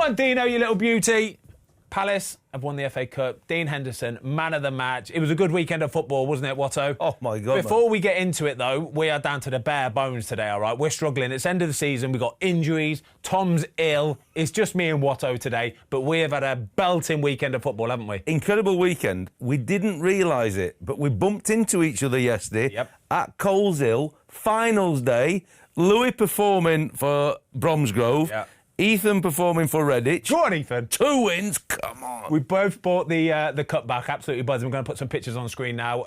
on, Dino, you little beauty. Palace have won the FA Cup. Dean Henderson, man of the match. It was a good weekend of football, wasn't it, Watto? Oh, my God. Before we get into it, though, we are down to the bare bones today, all right? We're struggling. It's end of the season. We've got injuries. Tom's ill. It's just me and Watto today. But we have had a belting weekend of football, haven't we? Incredible weekend. We didn't realise it, but we bumped into each other yesterday at Coleshill, finals day. Louis performing for Bromsgrove. Yeah. Ethan performing for Redditch. Go on, Ethan. 2 wins, come on. We both bought the cut back, absolutely buzzing. We're going to put some pictures on screen now.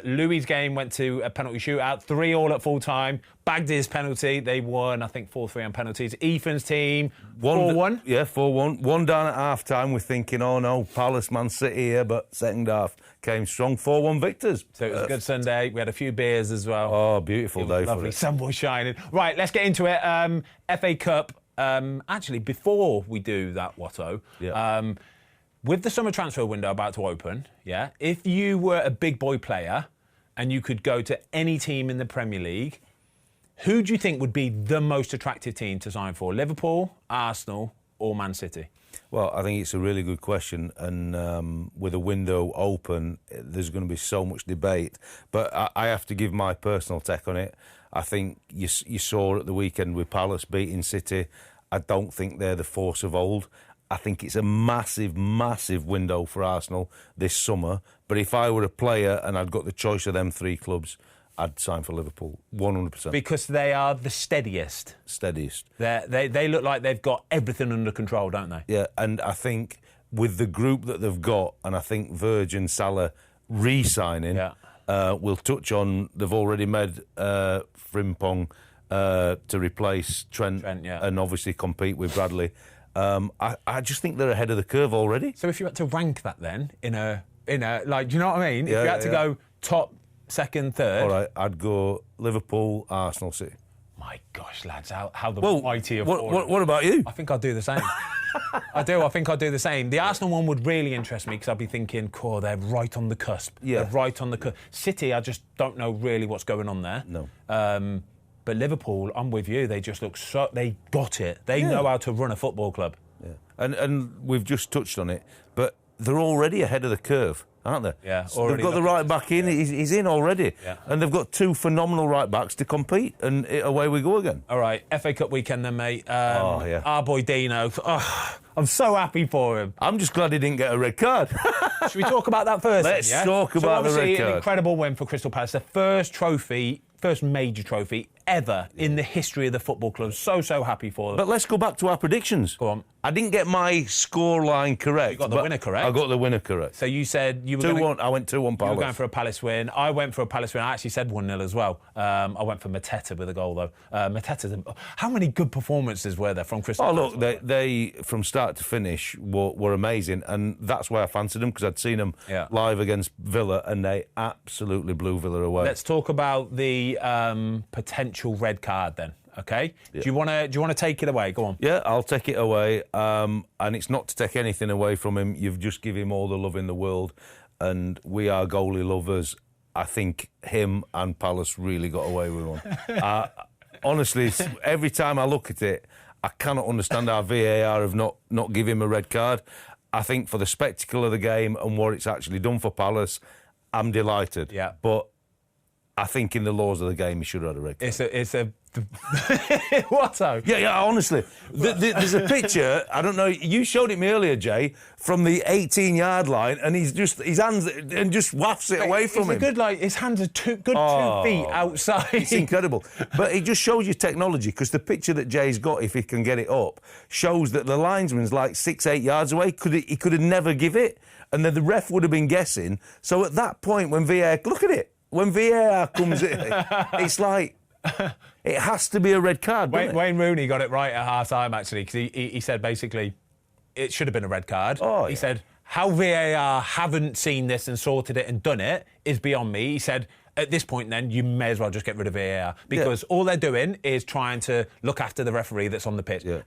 Louis' game went to a penalty shootout, 3-3 at full time. Bagged his penalty. They won, I think, 4-3 on penalties. Ethan's team, 4-1. Yeah, 4-1. 1 down at half time. We're thinking, oh no, Palace, Man City here, but second half came strong. 4-1 victors. So it was a good Sunday. We had a few beers as well. Oh, beautiful day. Lovely. Sun was shining. Right, let's get into it. FA Cup. Actually, before we do that, Watto, with the summer transfer window about to open, if you were a big boy player and you could go to any team in the Premier League, who do you think would be the most attractive team to sign for? Liverpool, Arsenal, or Man City? Well, I think it's a really good question, and with a window open, there's going to be so much debate. But I have to give my personal take on it. I think you saw at the weekend with Palace beating City. I don't think they're the force of old. I think it's a massive, massive window for Arsenal this summer. But if I were a player and I'd got the choice of them 3 clubs, I'd sign for Liverpool, 100%. Because they are the steadiest. Steadiest. They look like they've got everything under control, don't they? Yeah, and I think with the group that they've got, and I think Virgin, Salah re-signing, we'll touch on, they've already made Frimpong to replace Trent and obviously compete with Bradley. I just think they're ahead of the curve already. So if you had to rank that then, in a like, do you know what I mean? If you had to go top, second, third. All right, I'd go Liverpool, Arsenal, City. My gosh, lads, how the mighty have fallen. What about you? I think I'd do the same. I think I'd do the same. The Arsenal one would really interest me because I'd be thinking, cool, they're right on the cusp. Yeah. They're right on the cusp. City, I just don't know really what's going on there. No. But Liverpool, I'm with you. They just look so... They got it. They know how to run a football club. Yeah. And we've just touched on it, but they're already ahead of the curve, aren't they? Yeah. So they've got the right back in. He's in already. Yeah. And they've got 2 phenomenal right backs to compete, and away we go again. All right, FA Cup weekend then, mate. Our boy Dino. Oh, I'm so happy for him. I'm just glad he didn't get a red card. Should we talk about that first? Let's talk about the red card. Obviously, an incredible win for Crystal Palace. The first major trophy ever in the history of the football club. So happy for them. But let's go back to our predictions. Go on. I didn't get my scoreline correct. You got the winner correct. I got the winner correct. So you said you were 2-1. I went 2-1 Palace. You were going for a Palace win. I went for a Palace win. I actually said 1-0 as well. I went for Mateta with a goal, though. How many good performances were there from Crystal Palace? Oh, look, they from start to finish were amazing, and that's why I fancied them, because I'd seen them live against Villa, and they absolutely blew Villa away. Let's talk about the potential red card then. Okay. Yeah. Do you want to take it away? Go on. Yeah, I'll take it away. And it's not to take anything away from him. You've just given him all the love in the world, and we are goalie lovers. I think him and Palace really got away with one. Honestly, every time I look at it, I cannot understand how VAR have not give him a red card. I think for the spectacle of the game and what it's actually done for Palace, I'm delighted. Yeah. But I think in the laws of the game, he should have had a red card. It's a Watto? Yeah, honestly. There's a picture, I don't know, you showed it me earlier, Jay, from the 18-yard line, and his hands and just wafts it away from him. His hands are 2 feet outside. It's incredible. But it just shows you technology, because the picture that Jay's got, if he can get it up, shows that the linesman's like 6-8 yards away. He could have never give it, and then the ref would have been guessing. So at that point, when VAR, look at it, when VAR comes in, it's like... It has to be a red card, doesn't it? Wayne Rooney got it right at half-time, actually, because he said, basically, it should have been a red card. He said, how VAR haven't seen this and sorted it and done it is beyond me. He said, at this point, then, you may as well just get rid of VAR, because all they're doing is trying to look after the referee that's on the pitch. Yeah.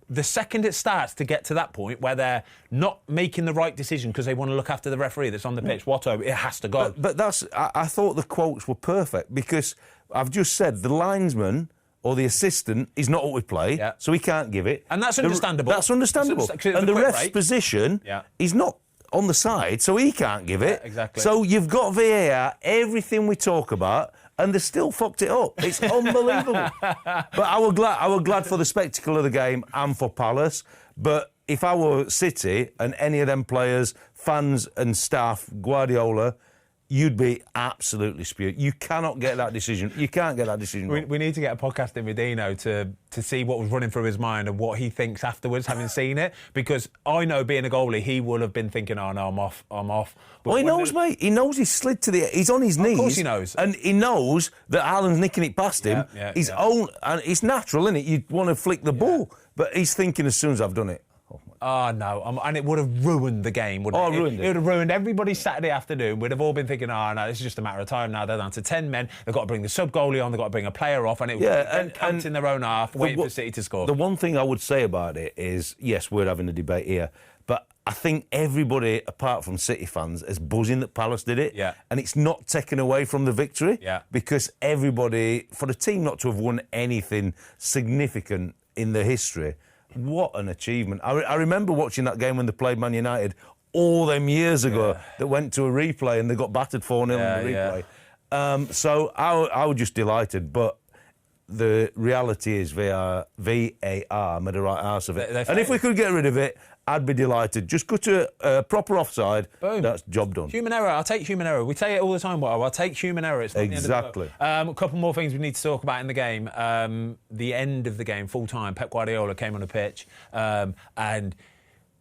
The second it starts to get to that point where they're not making the right decision because they want to look after the referee that's on the pitch, Watto, it has to go. But I thought the quotes were perfect, because I've just said the linesman or the assistant is not what we play, so he can't give it. And that's understandable. That's understandable. And the ref's position is not on the side, so he can't give it. Exactly. So you've got VAR, everything we talk about, and they still fucked it up. It's unbelievable. But I was glad for the spectacle of the game and for Palace. But if I were City and any of them players, fans and staff, Guardiola, you'd be absolutely spewed. You cannot get that decision. You can't get that decision. We need to get a podcast in with Dino to see what was running through his mind and what he thinks afterwards, having seen it. Because I know, being a goalie, he will have been thinking, "Oh no, I'm off." But well, he knows, mate. He knows he's slid to the. He's on his knees. Of course, he knows, and he knows that Haaland's nicking it past him. Own, and it's natural, isn't it? You want to flick the ball, but he's thinking, as soon as I've done it. Oh, no. And it would have ruined the game, wouldn't it? Ruined it. It would have ruined everybody's Saturday afternoon. We'd have all been thinking, oh, no, this is just a matter of time now. They're down to 10 men. They've got to bring the sub-goalie on. They've got to bring a player off. And it would be camped in their own half, waiting for City to score. The one thing I would say about it is, yes, we're having a debate here, but I think everybody, apart from City fans, is buzzing that Palace did it. Yeah. And it's not taken away from the victory. Yeah. Because everybody, for the team not to have won anything significant in the history, what an achievement. I remember watching that game when they played Man United all them years ago that went to a replay and they got battered 4-0 in the replay. So I was just delighted, but the reality is VAR made a right arse of it. And if we could get rid of it, I'd be delighted. Just go to proper offside. Boom. That's job done. Human error. I'll take human error. We say it all the time, Watto. I'll take human error. It's not exactly. The end of the world. A couple more things we need to talk about in the game. The end of the game, full time. Pep Guardiola came on the pitch, and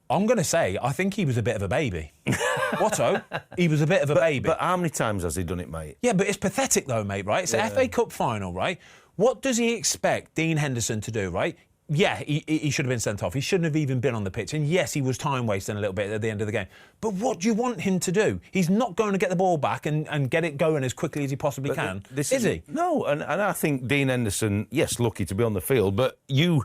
I'm going to say, I think he was a bit of a baby. Watto, he was a bit of a baby. But how many times has he done it, mate? Yeah, but it's pathetic though, mate, right? It's an FA Cup final, right? What does he expect Dean Henderson to do, right? Yeah, he should have been sent off. He shouldn't have even been on the pitch. And yes, he was time wasting a little bit at the end of the game. But what do you want him to do? He's not going to get the ball back and get it going as quickly as he possibly can. Is he? No, and I think Dean Henderson, yes, lucky to be on the field, but you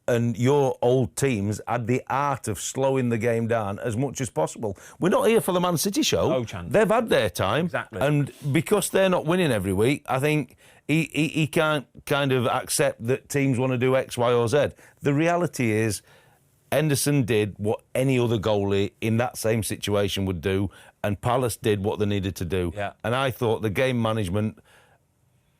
and your old teams had the art of slowing the game down as much as possible. We're not here for the Man City show. No chance. They've had their time. Exactly. And because they're not winning every week, I think he can't kind of accept that teams want to do X, Y or Z. The reality is Henderson did what any other goalie in that same situation would do, and Palace did what they needed to do. Yeah. And I thought the game management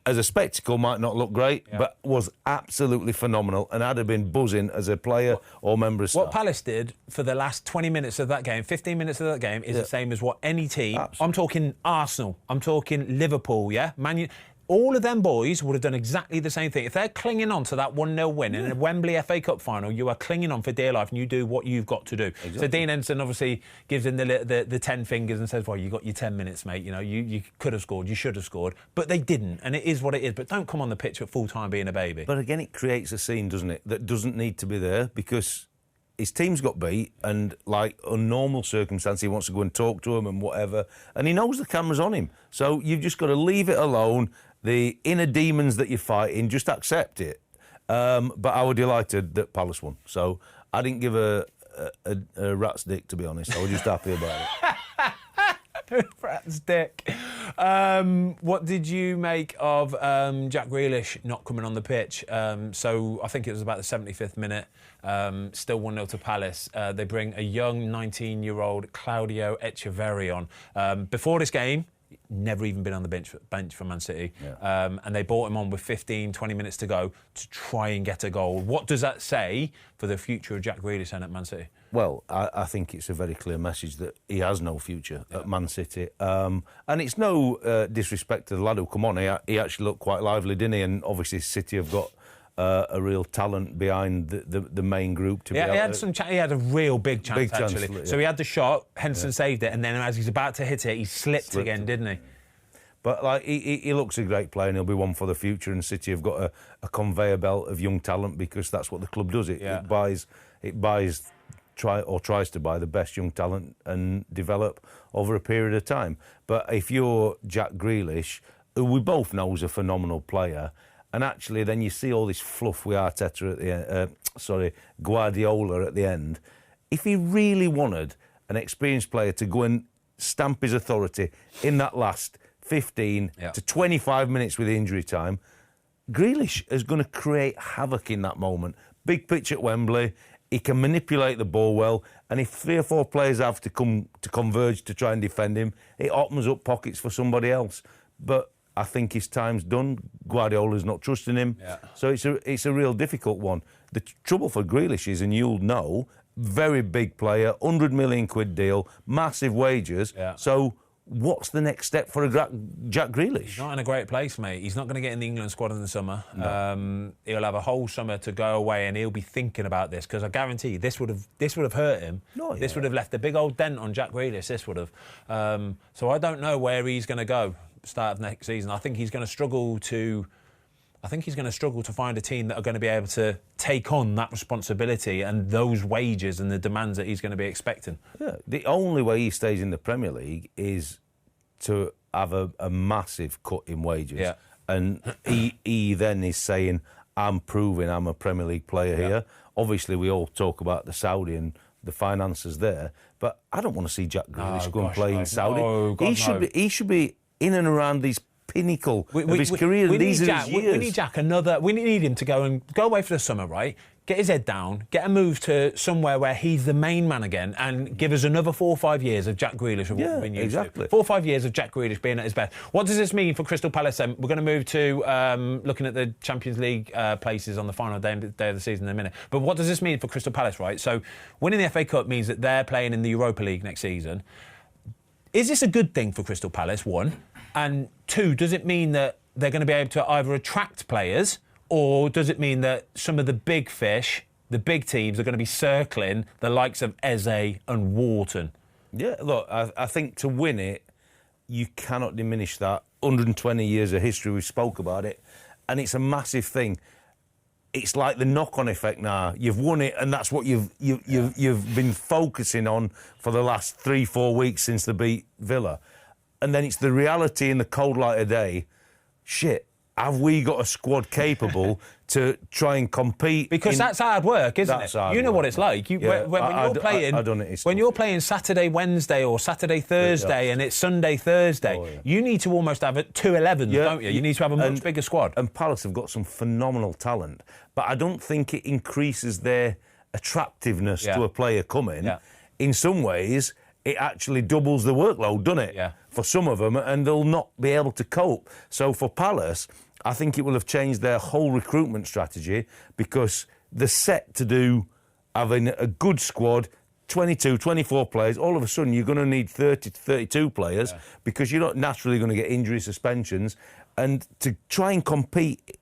as a spectacle might not look great, but was absolutely phenomenal, and I'd have been buzzing as a player or member of staff. What Palace did for the last 20 minutes of that game, 15 minutes of that game, is the same as what any team... Absolutely. I'm talking Arsenal, I'm talking Liverpool, all of them boys would have done exactly the same thing. If they're clinging on to that 1-0 win in a Wembley FA Cup final, you are clinging on for dear life and you do what you've got to do. Exactly. So Dean Henderson obviously gives him the 10 fingers and says, well, you got your 10 minutes, mate. You know, you could have scored, you should have scored. But they didn't, and it is what it is. But don't come on the pitch at full time being a baby. But again, it creates a scene, doesn't it, that doesn't need to be there because his team's got beat and, like, on normal circumstances, he wants to go and talk to them and whatever, and he knows the camera's on him. So you've just got to leave it alone. The inner demons that you're fighting, just accept it. But I was delighted that Palace won. So I didn't give a rat's dick, to be honest. I was just happy about it. Rat's dick. What did you make of Jack Grealish not coming on the pitch? So I think it was about the 75th minute. Still 1-0 to Palace. They bring a young 19-year-old Claudio Echeverri on. Before this game, never even been on the bench for Man City. And they brought him on with 15, 20 minutes to go to try and get a goal. What does that say for the future of Jack Grealish and at Man City? Well, I think it's a very clear message that he has no future at Man City. And it's no disrespect to the lad who come on. He actually looked quite lively, didn't he? And obviously City have got a real talent behind the main group to be able he had a real big chance, actually. So he had the shot, Henderson saved it, and then as he's about to hit it, he slipped again, didn't he? But like he looks a great player and he'll be one for the future, and City have got a conveyor belt of young talent because that's what the club does. It tries to buy the best young talent and develop over a period of time. But if you're Jack Grealish, who we both know is a phenomenal player, and actually then you see all this fluff with Arteta at the end, Guardiola at the end. If he really wanted an experienced player to go and stamp his authority in that last 15 to 25 minutes with injury time, Grealish is going to create havoc in that moment. Big pitch at Wembley. He can manipulate the ball well, and if 3 or 4 players have to come to converge to try and defend him, it opens up pockets for somebody else. But I think his time's done. Guardiola's not trusting him, so it's a real difficult one. The trouble for Grealish is, and you'll know, very big player, £100 million deal, massive wages. So what's the next step for Jack Grealish? He's not in a great place, mate. He's not going to get in the England squad in the summer. No. He'll have a whole summer to go away, and he'll be thinking about this, because I guarantee you this would have hurt him. This would have left a big old dent on Jack Grealish. This would have. So I don't know where he's going to go start of next season. I think he's going to struggle to. I think he's going to struggle to find a team that are going to be able to take on that responsibility and those wages and the demands that he's going to be expecting. Yeah, the only way he stays in the Premier League is to have a massive cut in wages. Yeah. And he then is saying, I'm proving I'm a Premier League player here. Obviously, we all talk about the Saudi and the finances there, but I don't want to see Jack Grealish go and play in Saudi. No, he should be in and around these pinnacle of his career. These are his years. We need Jack we need him to go away for the summer, right? Get his head down, get a move to somewhere where he's the main man again, and give us another 4 or 5 years of Jack Grealish of what we've been used to. 4 or 5 years of Jack Grealish being at his best. What does this mean for Crystal Palace then? We're going to move to looking at the Champions League places on the final day of the season in a minute. But what does this mean for Crystal Palace, right? So winning the FA Cup means that they're playing in the Europa League next season. Is this a good thing for Crystal Palace, 1? And 2, does it mean that they're going to be able to either attract players, or does it mean that some of the big fish, the big teams, are going to be circling the likes of Eze and Wharton? Yeah, look, I think to win it, you cannot diminish that. 120 years of history, we spoke about it, and it's a massive thing. It's like the knock-on effect now. You've won it, and that's what you've been focusing on for the last 3-4 weeks since they beat Villa. And then it's the reality in the cold light of day. Shit, have we got a squad capable to try and compete? Because that's hard work, isn't it? You know what it's like. When you're playing Saturday, Wednesday, or Saturday, Thursday, and it's Sunday, Thursday, you need to almost have 2 11s, don't you? You need to have a much bigger squad. And Palace have got some phenomenal talent, but I don't think it increases their attractiveness to a player coming. In some ways, it actually doubles the workload, doesn't it? For some of them, and they'll not be able to cope. So for Palace, I think it will have changed their whole recruitment strategy, because they're set to do having a good squad, 22, 24 players. All of a sudden, you're going to need 30 to 32 players because you're not naturally going to get injury suspensions. And to try and compete,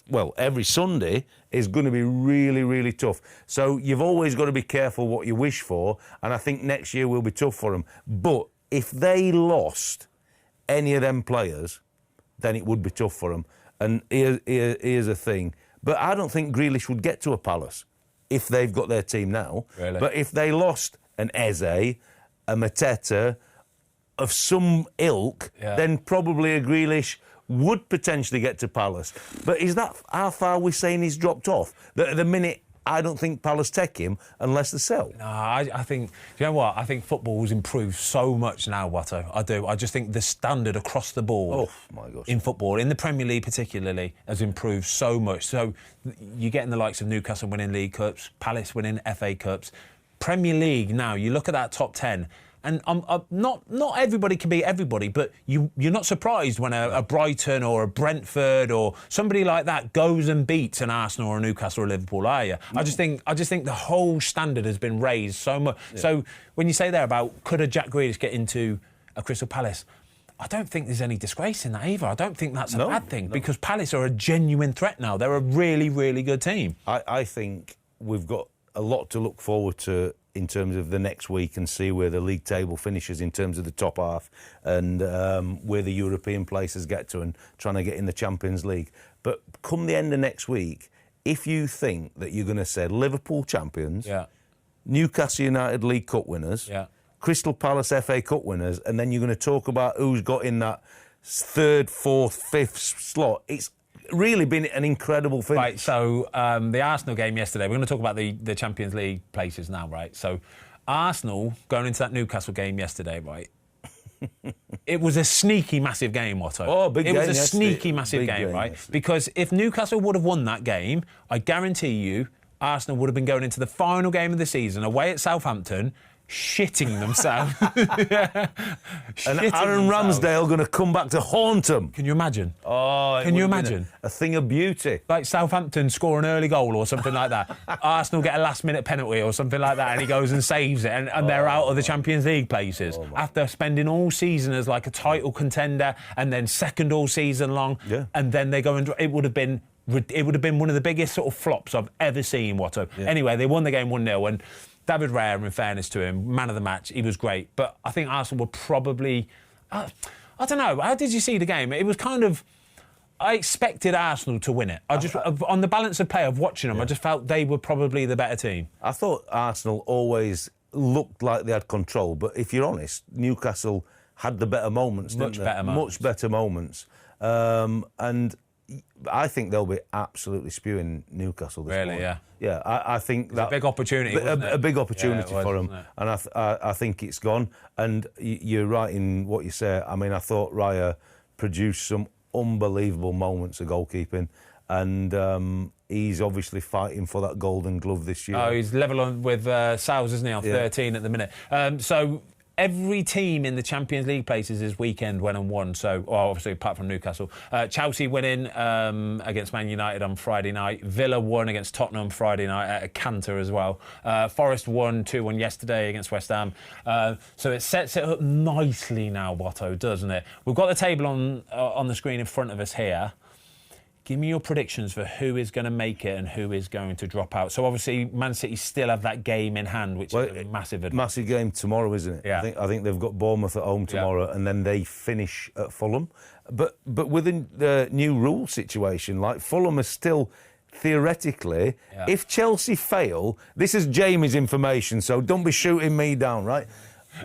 well, every Sunday is going to be really, really tough. So you've always got to be careful what you wish for, and I think next year will be tough for them. But if they lost any of them players, then it would be tough for them. And here's a thing. But I don't think Grealish would get to a Palace if they've got their team now. Really? But if they lost an Eze, a Mateta, of some ilk, then probably a Grealish would potentially get to Palace. But is that how far we're saying he's dropped off? That at the minute, I don't think Palace take him unless they sell. No, I think, you know what? I think football's improved so much now, Watto. I do. I just think the standard across the board in football, in the Premier League particularly, has improved so much. So you're getting the likes of Newcastle winning League Cups, Palace winning FA Cups. Premier League now, you look at that top 10, and not everybody can beat everybody, but you're not surprised when a Brighton or a Brentford or somebody like that goes and beats an Arsenal or a Newcastle or a Liverpool, are you? I just think the whole standard has been raised so much. Yeah. So when you say there about could a Jack Grealish get into a Crystal Palace, I don't think there's any disgrace in that either. I don't think that's a bad thing because Palace are a genuine threat now. They're a really, really good team. I think we've got a lot to look forward to in terms of the next week and see where the league table finishes in terms of the top half and where the European places get to and trying to get in the Champions League. But come the end of next week, if you think that you're going to say Liverpool champions, Newcastle United League Cup winners, Crystal Palace FA Cup winners, and then you're going to talk about who's got in that 3rd, 4th, 5th slot, it's really been an incredible finish. Right, so the Arsenal game yesterday, we're going to talk about the Champions League places now, right? So Arsenal going into that Newcastle game yesterday, right? it was a sneaky, massive game, Watto. Oh, big game. It was a yesterday. sneaky, massive Big game, right? yesterday. Because if Newcastle would have won that game, I guarantee you Arsenal would have been going into the final game of the season away at Southampton, shitting themselves. And Aaron Ramsdale going to come back to haunt them. Can you imagine? Oh, Can you imagine? A thing of beauty. Like Southampton score an early goal or something like that. Arsenal get a last-minute penalty or something like that, and he goes and saves it, and they're out of the Champions League places after spending all season as like a title contender, and then second all season long, and then they go and it would have been one of the biggest sort of flops I've ever seen, Watto. Yeah. Anyway, they won the game 1-0, and David Raya, in fairness to him, man of the match, he was great. But I think Arsenal were probably... I don't know, how did you see the game? It was kind of... I expected Arsenal to win it. On the balance of play of watching them, I just felt they were probably the better team. I thought Arsenal always looked like they had control, but if you're honest, Newcastle had the better moments, didn't they? Much better moments. And I think they'll be absolutely spewing Newcastle this morning. Yeah. Yeah, I think that... a big opportunity, wasn't it? A big opportunity for them. It? And I think it's gone. And you're right in what you say. I mean, I thought Raya produced some unbelievable moments of goalkeeping. And he's obviously fighting for that Golden Glove this year. Oh, he's level on with Sales, isn't he, on 13 at the minute. So every team in the Champions League places this weekend went and won. So, obviously, apart from Newcastle. Chelsea winning against Man United on Friday night. Villa won against Tottenham Friday night at a canter as well. Forest won 2-1 yesterday against West Ham. So it sets it up nicely now, Watto, doesn't it? We've got the table on the screen in front of us here. Give me your predictions for who is going to make it and who is going to drop out. So, obviously, Man City still have that game in hand, which is a massive advantage. Massive game tomorrow, isn't it? Yeah. I think they've got Bournemouth at home tomorrow, and then they finish at Fulham. But within the new rule situation, like Fulham is still... Theoretically, if Chelsea fail... This is Jamie's information, so don't be shooting me down, right?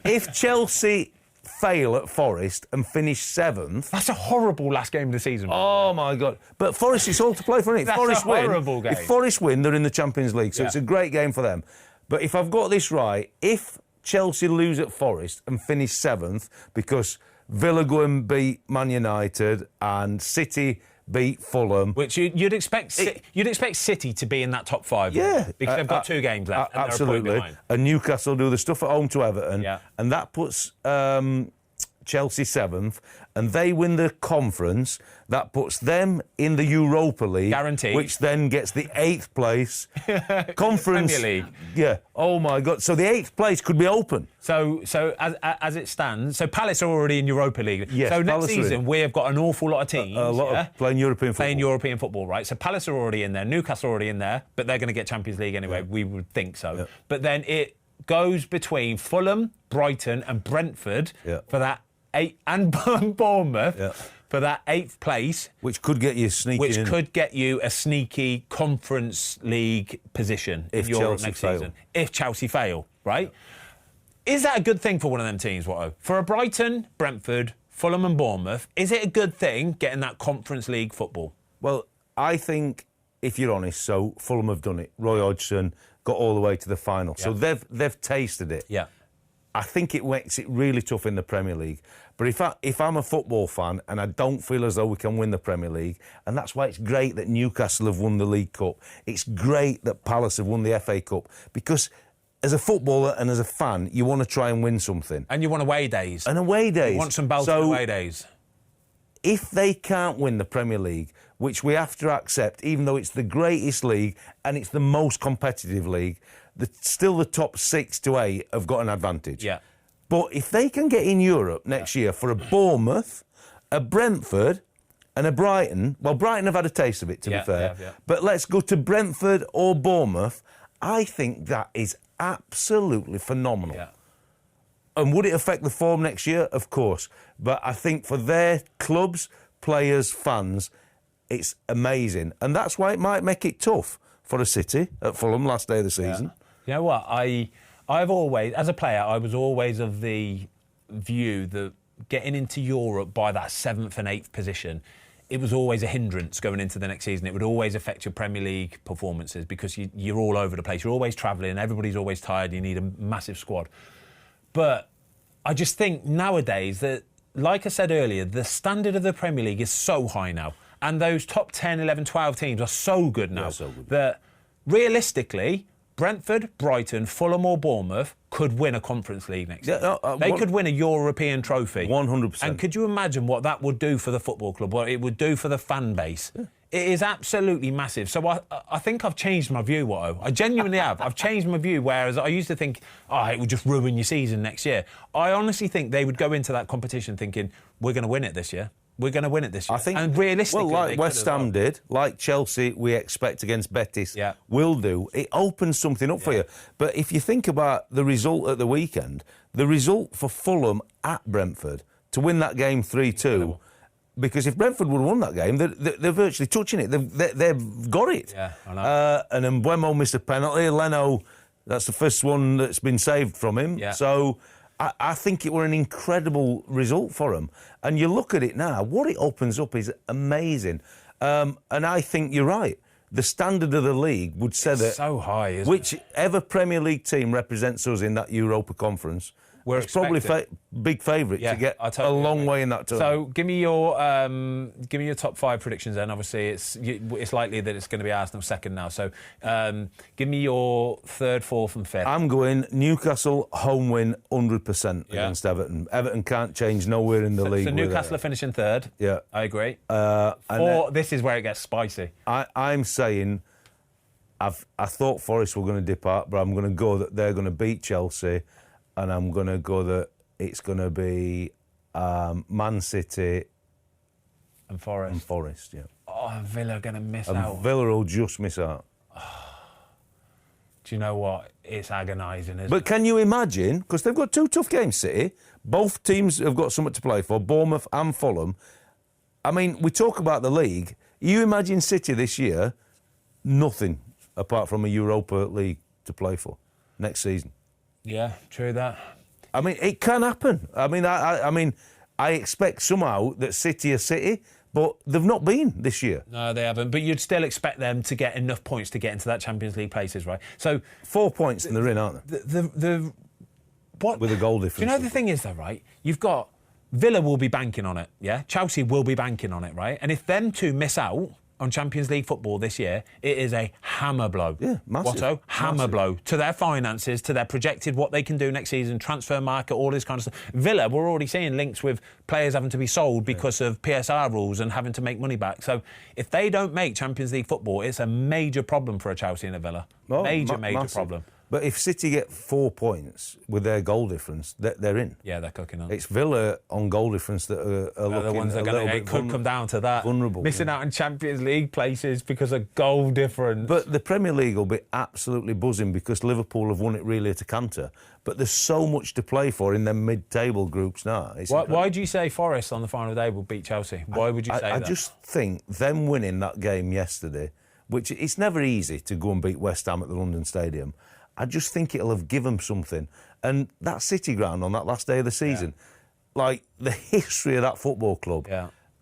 If Chelsea... fail at Forest and finish 7th. That's a horrible last game of the season. Oh, my God. But Forest, it's all to play for, isn't it? That's Forest a horrible game. If Forest win, they're in the Champions League, so it's a great game for them. But if I've got this right, if Chelsea lose at Forest and finish 7th, because Villa go and beat Man United and City... beat Fulham, which you'd expect City to be in that top 5, because they've got 2 games left. And absolutely, and Newcastle do the stuff at home to Everton, and that puts Chelsea 7th, and they win the conference. That puts them in the Europa League, guaranteed, which then gets the 8th place conference Premier League. Yeah. Oh my God! So the 8th place could be open. So as it stands, so Palace are already in Europa League. Yes, so next Palace season we have got an awful lot of teams, of playing European football. Right? So Palace are already in there, Newcastle are already in there, but they're going to get Champions League anyway. We would think so. Yeah. But then it goes between Fulham, Brighton, and Brentford for that 8, and Bournemouth for that 8th place, which could get you a sneaky Conference League position if in Europe Chelsea next fail. season. If Chelsea fail, right? Is that a good thing for one of them teams, Watto? For a Brighton, Brentford, Fulham and Bournemouth, is it a good thing getting that Conference League football? Well, I think, if you're honest, so Fulham have done it. Roy Hodgson got all the way to the final. So they've tasted it. Yeah. I think it makes it really tough in the Premier League. But if I'm a football fan and I don't feel as though we can win the Premier League, and that's why it's great that Newcastle have won the League Cup, it's great that Palace have won the FA Cup, because as a footballer and as a fan, you want to try and win something. And you want away days. And away days. You want some belting away days. If they can't win the Premier League, which we have to accept, even though it's the greatest league and it's the most competitive league, still the top 6 to 8 have got an advantage. Yeah. But if they can get in Europe next year for a Bournemouth, a Brentford and a Brighton... Well, Brighton have had a taste of it, to be fair. But let's go to Brentford or Bournemouth. I think that is absolutely phenomenal. Yeah. And would it affect the form next year? Of course. But I think for their clubs, players, fans, it's amazing. And that's why it might make it tough for a City at Fulham last day of the season. You know what? I've always, as a player, I was always of the view that getting into Europe by that 7th and 8th position, it was always a hindrance going into the next season. It would always affect your Premier League performances because you're all over the place. You're always travelling. Everybody's always tired. You need a massive squad. But I just think nowadays that like I said earlier, the standard of the Premier League is so high now. And those top 10, 11, 12 teams are so good now that realistically, Brentford, Brighton, Fulham or Bournemouth could win a Conference League next year. They could win a European trophy. 100%. And could you imagine what that would do for the football club, what it would do for the fan base? Yeah. It is absolutely massive. So I think I've changed my view, Watto. I genuinely have. I've changed my view, whereas I used to think, it would just ruin your season next year. I honestly think they would go into that competition thinking, we're going to win it this year. We're going to win it this year. I think, and realistically, well, like West Ham did, like Chelsea, we expect against Betis, will do. It opens something up for you. But if you think about the result at the weekend, the result for Fulham at Brentford to win that game 3-2. Because if Brentford would have won that game, they're virtually touching it. They've got it. Yeah, I know. And then Mbeumo missed a penalty. Leno, that's the first one that's been saved from him. Yeah. So I think it were an incredible result for them. And you look at it now, what it opens up is amazing. And I think you're right. The standard of the league would say that so high, isn't whichever Premier League team represents us in that Europa Conference, it's probably big favourite to get a long way in that tournament. So give me your top 5 predictions then. Obviously, it's likely that it's going to be Arsenal second now. So give me your 3rd, 4th and 5th. I'm going Newcastle home win 100% against Everton. Everton can't change nowhere in the league. So Newcastle are finishing 3rd. Yeah. I agree. This is where it gets spicy. I'm saying I thought Forest were going to depart, but I'm going to go that they're going to beat Chelsea. And I'm going to go that it's going to be Man City and Forest. And Forest, yeah. And Villa are going to miss out. Villa will just miss out. Do you know what? It's agonising, isn't it? But can you imagine? Because they've got 2 tough games, City. Both teams have got something to play for, Bournemouth and Fulham. I mean, we talk about the league. You imagine City this year, nothing apart from a Europa League to play for next season. Yeah, true that. I mean, it can happen. I mean, I expect somehow that City are City, but they've not been this year. No, they haven't. But you'd still expect them to get enough points to get into that Champions League places, right? So 4 points and they're in, aren't they? What with a goal difference? Do you know the thing is though, right? You've got Villa will be banking on it, yeah. Chelsea will be banking on it, right? And if them two miss out on Champions League football this year, it is a hammer blow. Yeah, massive. Watto, hammer blow to their finances, to their projected what they can do next season, transfer market, all this kind of stuff. Villa, we're already seeing links with players having to be sold because of PSR rules and having to make money back. So if they don't make Champions League football, it's a major problem for a Chelsea and a Villa. Major problem. But if City get 4 points with their goal difference, they're in. Yeah, they're cooking on. It's Villa on goal difference that are looking the ones that it could come down to that. Vulnerable. Missing out on Champions League places because of goal difference. But the Premier League will be absolutely buzzing because Liverpool have won it really at a canter. But there's so much to play for in their mid-table groups now. Why do you say Forest on the final day will beat Chelsea? Why would you say that? I just think them winning that game yesterday, which it's never easy to go and beat West Ham at the London Stadium, I just think it'll have given them something. And that City ground on that last day of the season, like the history of that football club,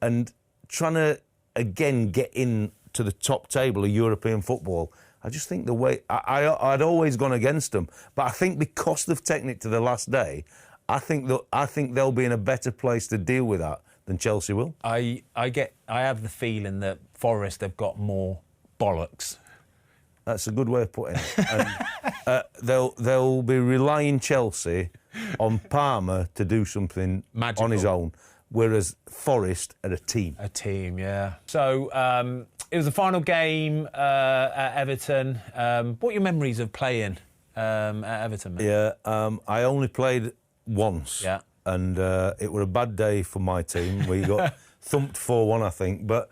and trying to, again, get into the top table of European football, I just think the way... I'd always gone against them. But I think because they've taken it to the last day, I think they'll be in a better place to deal with that than Chelsea will. I have the feeling that Forest have got more bollocks. That's a good way of putting it. And, they'll be relying Chelsea on Palmer to do something magical on his own, whereas Forest are a team. A team, yeah. So it was the final game at Everton. What are your memories of playing at Everton, mate? Yeah, I only played once. Yeah. And it was a bad day for my team. We got thumped 4-1, I think. But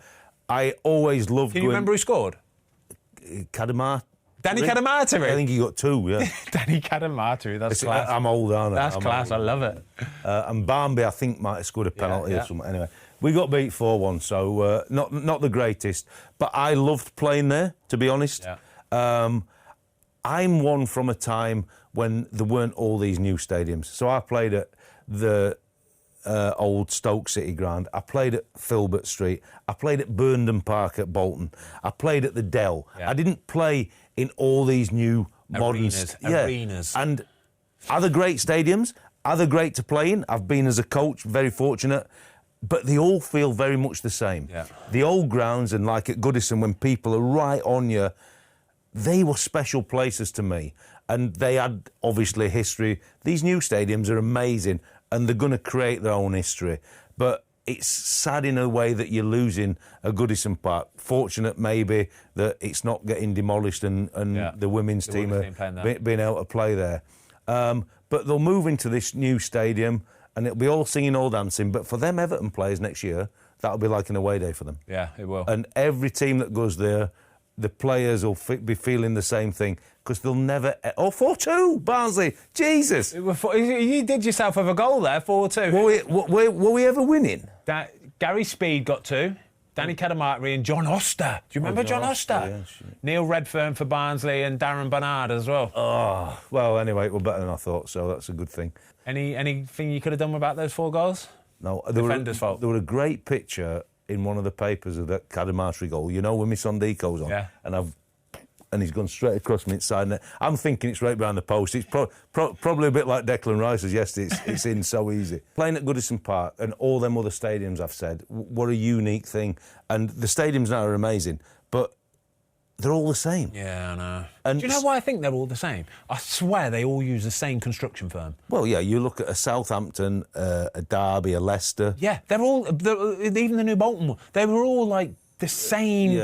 I always loved Can you remember who scored? Danny Cadamarteri? I think he got 2, yeah. Danny Cadamarteri, that's class. I'm old, aren't I? That's class, I love it. And Barnby, I think, might have scored a penalty or something. Anyway, we got beat 4-1, so not the greatest. But I loved playing there, to be honest. Yeah. I'm one from a time when there weren't all these new stadiums. So I played at the old Stoke City ground. I played at Filbert Street. I played at Goodison Park at Bolton. I played at the Dell. Yeah. I didn't play in all these new modern arenas. And are they great stadiums? Are they great to play in? I've been as a coach very fortunate, but they all feel very much the same. Yeah. The old grounds, and like at Goodison, when people are right on you, they were special places to me. And they had, obviously, history. These new stadiums are amazing, and they're going to create their own history. But it's sad in a way that you're losing a Goodison Park. Fortunate, maybe, that it's not getting demolished and the women's team are being able to play there. But they'll move into this new stadium, and it'll be all singing, all dancing. But for them Everton players next year, that'll be like an away day for them. Yeah, it will. And every team that goes there, the players will be feeling the same thing, because they'll never... Oh, 4-2, Barnsley. Jesus. You did yourself with a goal there, 4-2. Were we ever winning? Gary Speed got 2. Danny Cadamarteri and John Oster. Do you remember John Oster? Yeah, Neil Redfern for Barnsley and Darren Bernard as well. Oh, well, anyway, it was better than I thought, so that's a good thing. Anything you could have done about those 4 goals? No. Defender's fault. There was a great picture in one of the papers of that Cadamarteri goal, you know, when my son Deco's on. Yeah. And he's gone straight across me inside net. I'm thinking it's right behind the post. It's probably a bit like Declan Rice's yesterday. It's in so easy. Playing at Goodison Park and all them other stadiums, I've said, what a unique thing. And the stadiums now are amazing, but they're all the same. Yeah, I know. And do you know why I think they're all the same? I swear they all use the same construction firm. Well, yeah, you look at a Southampton, a Derby, a Leicester. Yeah, even the new Bolton one, they were all like the same...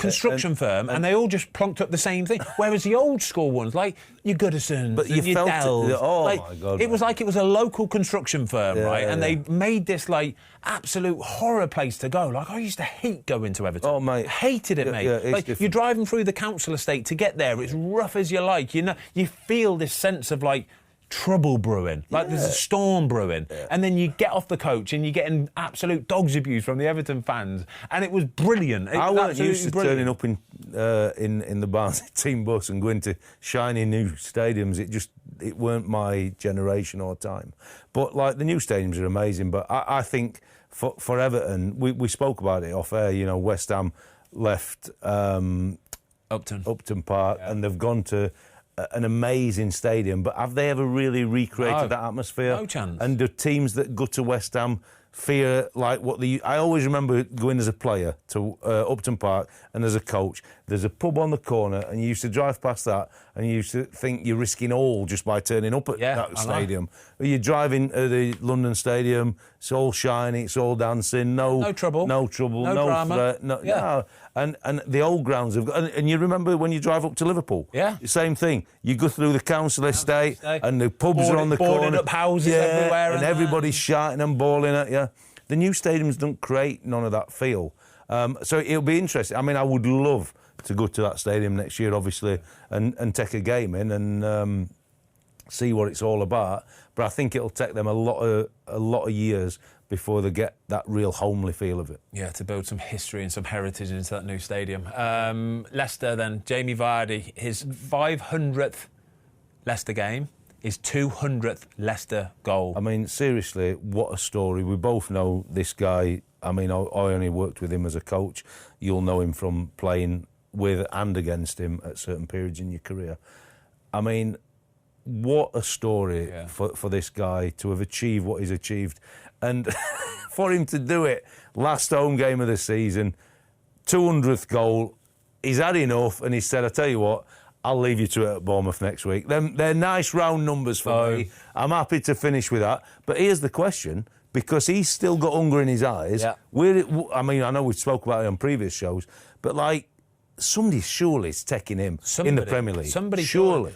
construction firm, and they all just plonked up the same thing. Whereas the old school ones, like your Goodisons, but you your felt Dells, my God, it was like it was a local construction firm, right? And yeah. they made this like absolute horror place to go. Like I used to hate going to Everton. Oh, mate, hated it, mate. Yeah, like you're driving through the council estate to get there. It's rough as you like. You know, you feel this sense of like trouble brewing, like there's a storm brewing, and then you get off the coach and you're getting absolute dog's abuse from the Everton fans, and it was brilliant. I wasn't used to turning up in the Barnsley team bus and going to shiny new stadiums. It weren't my generation or time. But like the new stadiums are amazing. But I think for Everton, we spoke about it off air. You know, West Ham left Upton Park, and they've gone to an amazing stadium, but have they ever really recreated that atmosphere? No chance. And do teams that go to West Ham fear like what I always remember going as a player to Upton Park and as a coach, there's a pub on the corner and you used to drive past that and you used to think you're risking all just by turning up at that stadium. You're driving to the London Stadium, it's all shiny, it's all dancing, no trouble, no drama. Threat, no. And the old grounds have got, and you remember when you drive up to Liverpool, the same thing. You go through the council estate and the pubs are on the corner, boarded up houses everywhere, and everybody's shouting and bawling at you. The new stadiums don't create none of that feel. So it'll be interesting. I mean, I would love to go to that stadium next year, obviously, and take a game in and see what it's all about. But I think it'll take them a lot of years before they get that real homely feel of it. Yeah, to build some history and some heritage into that new stadium. Leicester then, Jamie Vardy, his 500th Leicester game, his 200th Leicester goal. I mean, seriously, what a story. We both know this guy. I mean, I only worked with him as a coach. You'll know him from playing with and against him at certain periods in your career. I mean, what a story for this guy to have achieved what he's achieved. And for him to do it, last home game of the season, 200th goal, he's had enough and he said, I tell you what, I'll leave you to it at Bournemouth next week. They're nice round numbers for me. I'm happy to finish with that. But here's the question, because he's still got hunger in his eyes. Yeah. I mean, I know we spoke about it on previous shows, but like, somebody surely is taking him in the Premier League. Somebody surely.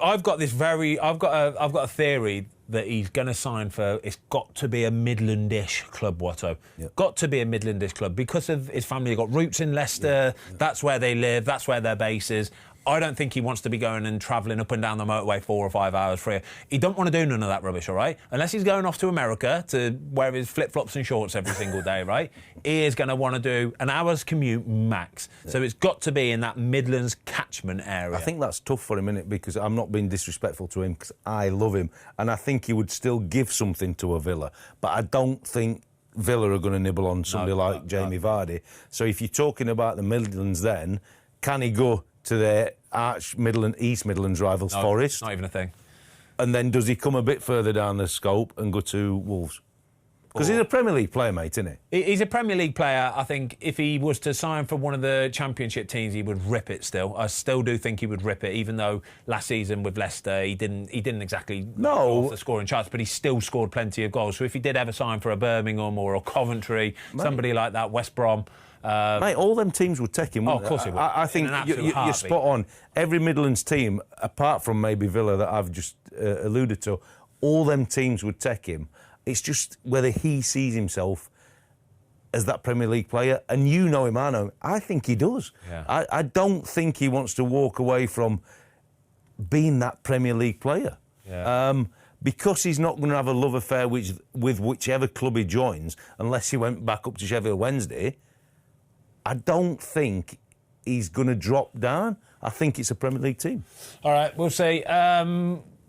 I've got a theory that he's going to sign for. It's got to be a Midlandish club, Watto. Yep. Got to be a Midlandish club because of his family. They've got roots in Leicester. Yeah. That's where they live. That's where their base is. I don't think he wants to be going and travelling up and down the motorway 4 or 5 hours for it. He don't want to do none of that rubbish, all right? Unless he's going off to America to wear his flip-flops and shorts every single day, right? He is going to want to do an hour's commute max. Yeah. So it's got to be in that Midlands catchment area. I think that's tough for him, innit? Because I'm not being disrespectful to him because I love him. And I think he would still give something to a Villa. But I don't think Villa are going to nibble on somebody like Jamie Vardy. So if you're talking about the Midlands then, can he go to their East Midlands rivals, Forest? Not even a thing. And then does he come a bit further down the scope and go to Wolves? Because he's a Premier League player, mate, isn't he? He's a Premier League player. I think if he was to sign for one of the Championship teams, he would rip it still. I still do think he would rip it, even though last season with Leicester, he didn't exactly go off the scoring charts, but he still scored plenty of goals. So if he did ever sign for a Birmingham or a Coventry, somebody like that, West Brom... mate, all them teams would take him. Of course he would. I think you're spot on. Every Midlands team, apart from maybe Villa that I've just alluded to, all them teams would take him. It's just whether he sees himself as that Premier League player. And you know him, I know him. I think he does. Yeah. I don't think he wants to walk away from being that Premier League player. Yeah. Because he's not going to have a love affair with whichever club he joins, unless he went back up to Sheffield Wednesday, I don't think he's going to drop down. I think it's a Premier League team. All right, we'll see.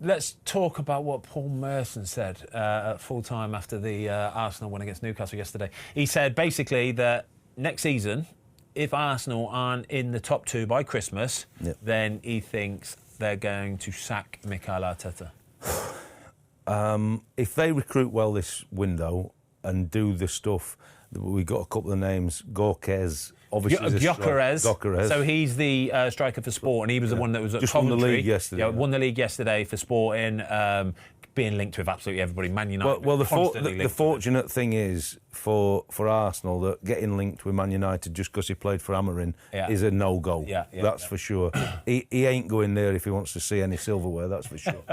Let's talk about what Paul Merson said at full-time after the Arsenal win against Newcastle yesterday. He said, basically, that next season, if Arsenal aren't in the top 2 by Christmas, then he thinks they're going to sack Mikel Arteta. If they recruit well this window and do the stuff... We got a couple of names. Gorkez, obviously. Gyökeres. So he's the striker for Sport, and he was the one that was at just Coventry. Won the league yesterday. Yeah, won the league yesterday for Sporting, being linked with absolutely everybody. Man United. Well, the fortunate thing is for Arsenal that getting linked with Man United just because he played for Amarin is a no-go. That's for sure. he ain't going there if he wants to see any silverware. That's for sure.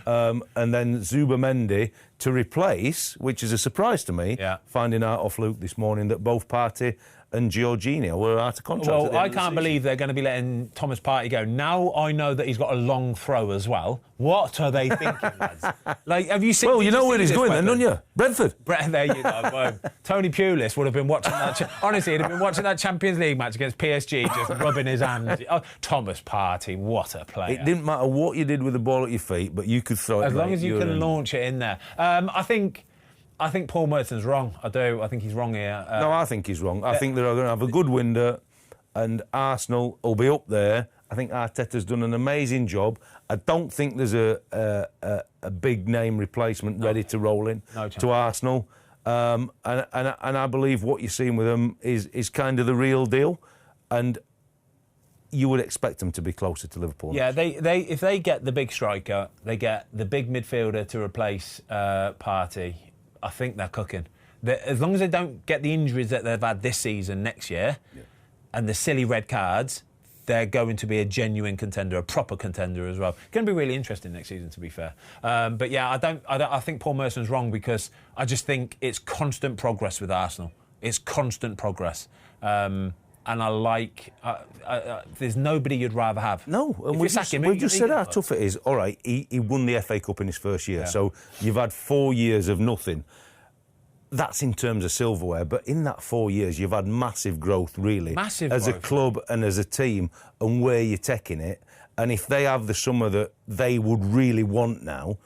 And then Zubamendi to replace, which is a surprise to me, finding out off Luke this morning that both Partey and Jorginho were out of contract. Well, I can't believe they're going to be letting Thomas Partey go. Now I know that he's got a long throw as well. What are they thinking, lads? Like, have you seen... Well, you know where he's going then, don't you? Brentford. There you go. Tony Pulis would have been watching that... Honestly, he'd have been watching that Champions League match against PSG, just rubbing his hands. Oh, Thomas Partey, what a player. It didn't matter what you did with the ball at your feet, but you could throw it. As long as you can launch it in there. I think Paul Merton's wrong. I do. I think he's wrong here. No, I think he's wrong. I think they're going to have a good window and Arsenal will be up there. I think Arteta's done an amazing job. I don't think there's a big name replacement ready to roll in to Arsenal. And I believe what you're seeing with them is kind of the real deal. And you would expect them to be closer to Liverpool. Yeah, if they get the big striker, they get the big midfielder to replace Partey, I think they're cooking. As long as they don't get the injuries that they've had this season next year and the silly red cards, they're going to be a genuine contender, a proper contender as well. It's going to be really interesting next season, to be fair. But yeah, I think Paul Merson's wrong because I just think it's constant progress with Arsenal. It's constant progress. And I like... there's nobody you'd rather have. No, and we just said how tough it is. All right, he won the FA Cup in his first year, so you've had 4 years of nothing. That's in terms of silverware, but in that 4 years, you've had massive growth, really. As a club and as a team, and where you're taking it. And if they have the summer that they would really want now...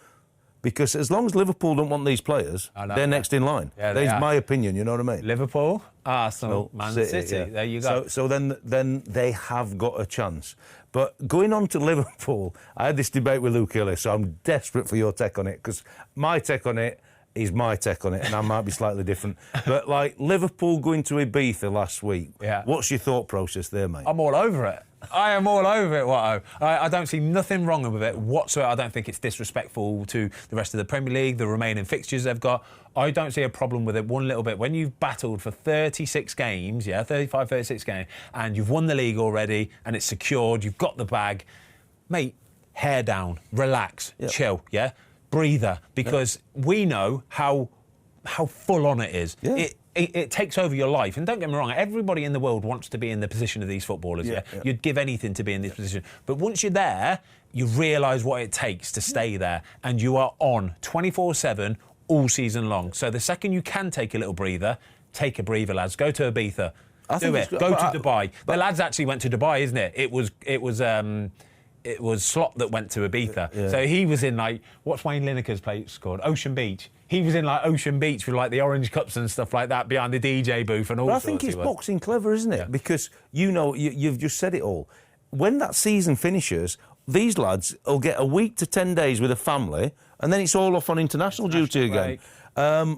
Because as long as Liverpool don't want these players, they're next in line. Yeah, that's my opinion, you know what I mean? Liverpool, Arsenal, Man City. Yeah. There you go. So then they have got a chance. But going on to Liverpool, I had this debate with Luke earlier, so I'm desperate for your take on it, because my take on it is my take on it, and I might be slightly different. But, like, Liverpool going to Ibiza last week, what's your thought process there, mate? I'm all over it. I am all over it, Watto. I don't see nothing wrong with it whatsoever. I don't think it's disrespectful to the rest of the Premier League, the remaining fixtures they've got. I don't see a problem with it one little bit. When you've battled for 36 games, 35, 36 games, and you've won the league already, and it's secured, you've got the bag, mate, hair down, relax, chill, breather, because we know how full on it is. It takes over your life. And don't get me wrong, everybody in the world wants to be in the position of these footballers, You'd give anything to be in this position. But once you're there, you realise what it takes to stay there. And you are on 24/7 all season long. So the second you can take a little breather, take a breather, lads. Go to Ibiza. Do it. Go to Dubai. The lads actually went to Dubai, isn't it? It was Slot that went to Ibiza. So he was in, like, what's Wayne Lineker's place called? Ocean Beach. He was in, like, Ocean Beach with, like, the orange cups and stuff like that behind the DJ booth and all sorts. But I think it's boxing clever, isn't it? Because, you know, you've just said it all. When that season finishes, these lads will get a week to 10 days with a family, and then it's all off on international duty again.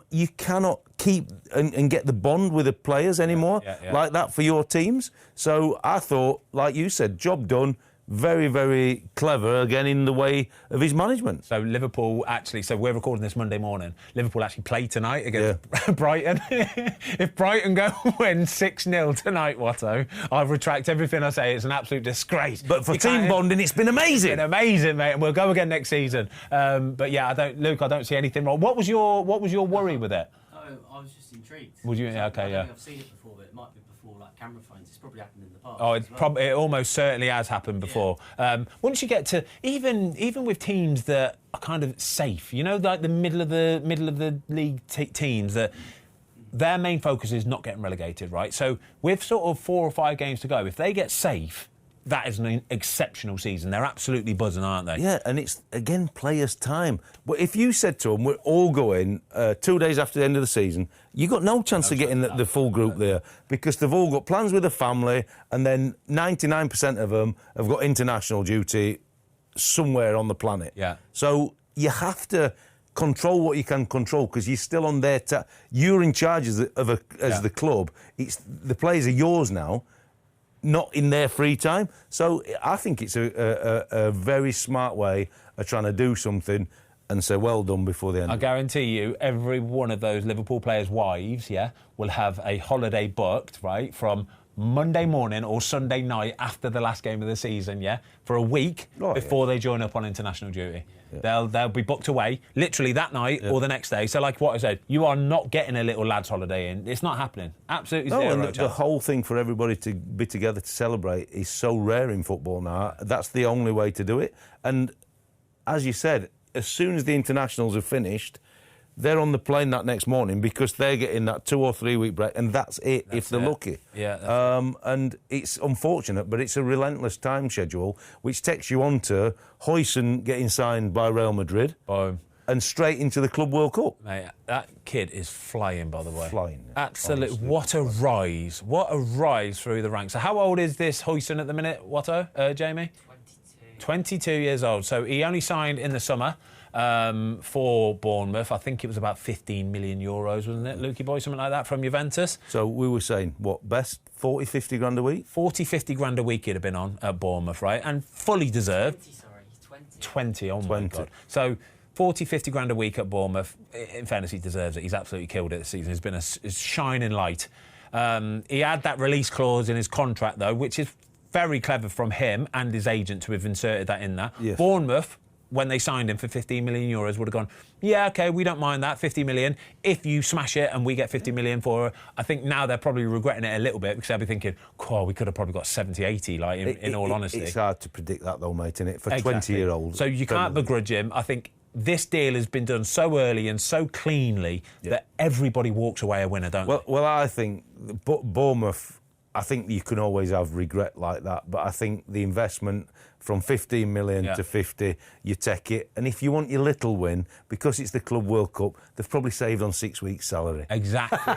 You cannot keep and get the bond with the players anymore like that for your teams. So I thought, like you said, job done. Very, very clever, again, in the way of his management. So Liverpool actually, so we're recording this Monday morning, Liverpool actually play tonight against Brighton. If Brighton go win 6-0 tonight, Watto, I retract everything I say. It's an absolute disgrace. But for team bonding, it's been amazing. It's been amazing, mate, and we'll go again next season. But yeah, I don't see anything wrong. What was your worry with it? Oh, I was just intrigued. Would you? Okay, I don't think I've seen it before, but it might be before, like, camera phones. It's probably happened in the past. Oh, it almost certainly has happened before. Once you get to even with teams that are kind of safe, you know, like the middle of the league teams that their main focus is not getting relegated, right? So with sort of 4 or 5 games to go, if they get safe, that is an exceptional season. They're absolutely buzzing, aren't they? Yeah, and it's, again, players' time. But if you said to them, we're all going 2 days after the end of the season, you got no chance of getting the full group there because they've all got plans with a family, and then 99% of them have got international duty somewhere on the planet. Yeah. So you have to control what you can control because you're still on their... you're in charge as the club. The players are yours now, not in their free time. So I think it's a very smart way of trying to do something and say well done before the end. I guarantee you, every one of those Liverpool players' wives, will have a holiday booked, right, from Monday morning or Sunday night after the last game of the season, for a week before they join up on international duty. Yeah. They'll be booked away literally that night or the next day. So, like what I said, you are not getting a little lads' holiday in. It's not happening. Absolutely zero and chance. the whole thing for everybody to be together to celebrate is so rare in football now. That's the only way to do it. And as you said, as soon as the internationals are finished, they're on the plane that next morning because they're getting that 2 or 3 week break, and that's it if they're lucky. Yeah. And it's unfortunate, but it's a relentless time schedule, which takes you on to Huijsen getting signed by Real Madrid. Boom. And straight into the Club World Cup. Mate, that kid is flying, by the way. Flying. Absolutely. What a rise. What a rise through the ranks. So how old is this Huijsen at the minute, Watto, Jamie? 22 years old. So he only signed in the summer for Bournemouth. I think it was about 15 million euros, wasn't it, Lukey boy? Something like that from Juventus. So we were saying, what, best 40, 50 grand a week? 40, 50 grand a week he'd have been on at Bournemouth, right? And fully deserved. 20, oh my God. So 40, 50 grand a week at Bournemouth. In fairness, he deserves it. He's absolutely killed it this season. He's been a shining light. He had that release clause in his contract, though, which is very clever from him and his agent to have inserted that in there. Yes. Bournemouth, when they signed him for 15 million euros, would have gone, yeah, OK, we don't mind that, 50 million. If you smash it and we get 50 million for it, I think now they're probably regretting it a little bit because they'll be thinking, oh, we could have probably got 70, 80, like, in all honesty. It's hard to predict that, though, mate, innit? For 20-year-olds. So you can't begrudge him. I think this deal has been done so early and so cleanly that everybody walks away a winner, don't they? Well, I think Bournemouth, I think you can always have regret like that, but I think the investment from 15 million to 50, you take it. And if you want your little win, because it's the Club World Cup, they've probably saved on 6 weeks' salary. Exactly.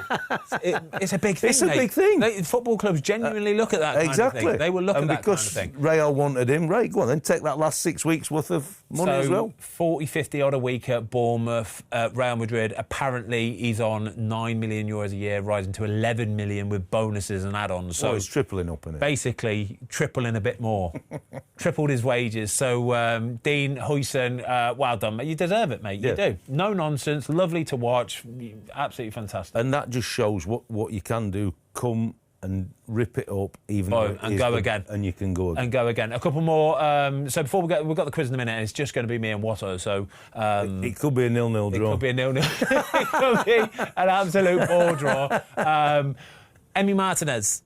It's a big thing, It's a big thing. Football clubs genuinely look at that kind of thing. They will look at that kind of thing. And because Real wanted him, right, go on then, take that last 6 weeks' worth of money as well. 40, 50 odd a week at Bournemouth. Real Madrid, apparently he's on 9 million euros a year, rising to 11 million with bonuses and add-ons. So it's tripling up, isn't it? Basically, tripling a bit more. Tripled his wages. So, Dean Henderson, well done, mate. You deserve it, mate. You do. No nonsense. Lovely to watch. Absolutely fantastic. And that just shows what you can do. Come and rip it up, even though and go again. And you can go again. And go again. A couple more. So before we've got the quiz in a minute, and it's just going to be me and Watto. So it could be a 0-0 draw. It could be a 0-0. It could be an absolute ball draw. Emi Martinez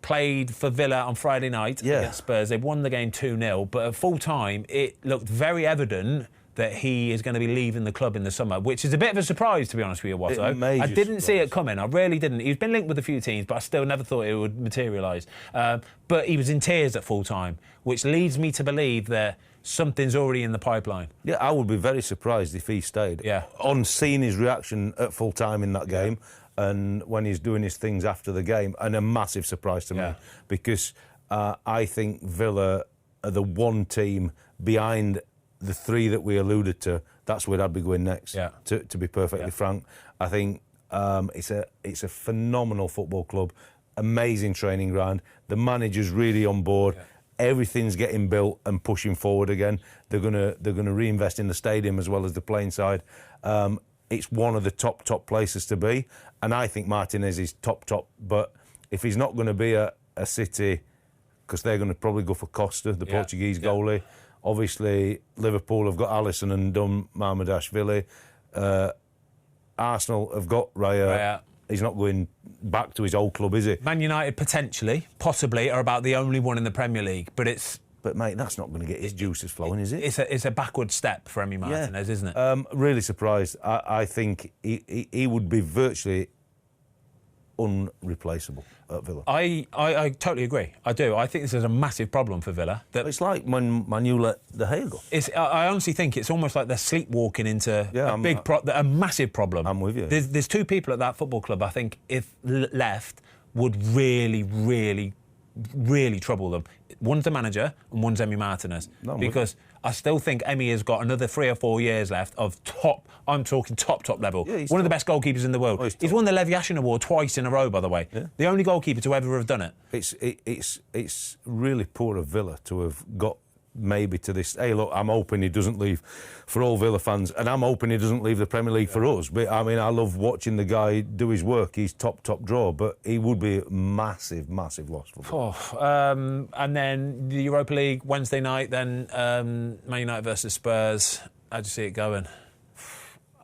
played for Villa on Friday night against Spurs. They won the game 2-0, but at full time, it looked very evident that he is going to be leaving the club in the summer, which is a bit of a surprise, to be honest with you, Watto. I didn't see it coming. I really didn't. He's been linked with a few teams, but I still never thought it would materialise. But he was in tears at full time, which leads me to believe that something's already in the pipeline. Yeah, I would be very surprised if he stayed. Yeah. On seeing his reaction at full time in that game, and when he's doing his things after the game, and a massive surprise to me, because I think Villa are the one team behind the three that we alluded to, that's where I'd be going next. Yeah. To be perfectly frank, I think it's a phenomenal football club, amazing training ground. The manager's really on board. Yeah. Everything's getting built and pushing forward again. They're gonna reinvest in the stadium as well as the playing side. It's one of the top places to be, and I think Martinez is top. But if he's not going to be a City, because they're going to probably go for Costa, the Portuguese goalie. Obviously, Liverpool have got Alisson and done Mamardashvili. Arsenal have got Raya. He's not going back to his old club, is he? Man United possibly, are about the only one in the Premier League, But, mate, that's not going to get his juices flowing, is it? It's a backward step for Emi Martinez, isn't it? Really surprised. I think he would be virtually unreplaceable at Villa. I totally agree. I do. I think this is a massive problem for Villa. It's like when Manu let De Gea go. I honestly think it's almost like they're sleepwalking into a massive problem. I'm with you. There's two people at that football club, I think, if left, would really, really, really trouble them. One's the manager and one's Emi Martinez. No, because I still think Emi has got another 3 or 4 years left of top, I'm talking top level. Yeah, one of the best goalkeepers in the world. Oh, he's won the Lev Yashin Award twice in a row, by the way. Yeah. The only goalkeeper to ever have done it. It's really poor of Villa to have got maybe to this. Hey, look, I'm hoping he doesn't leave for all Villa fans, and I'm hoping he doesn't leave the Premier League for us. But I mean, I love watching the guy do his work. He's top draw, but he would be a massive loss for Villa. And then the Europa League Wednesday night, then Man United versus Spurs. How do you see it going?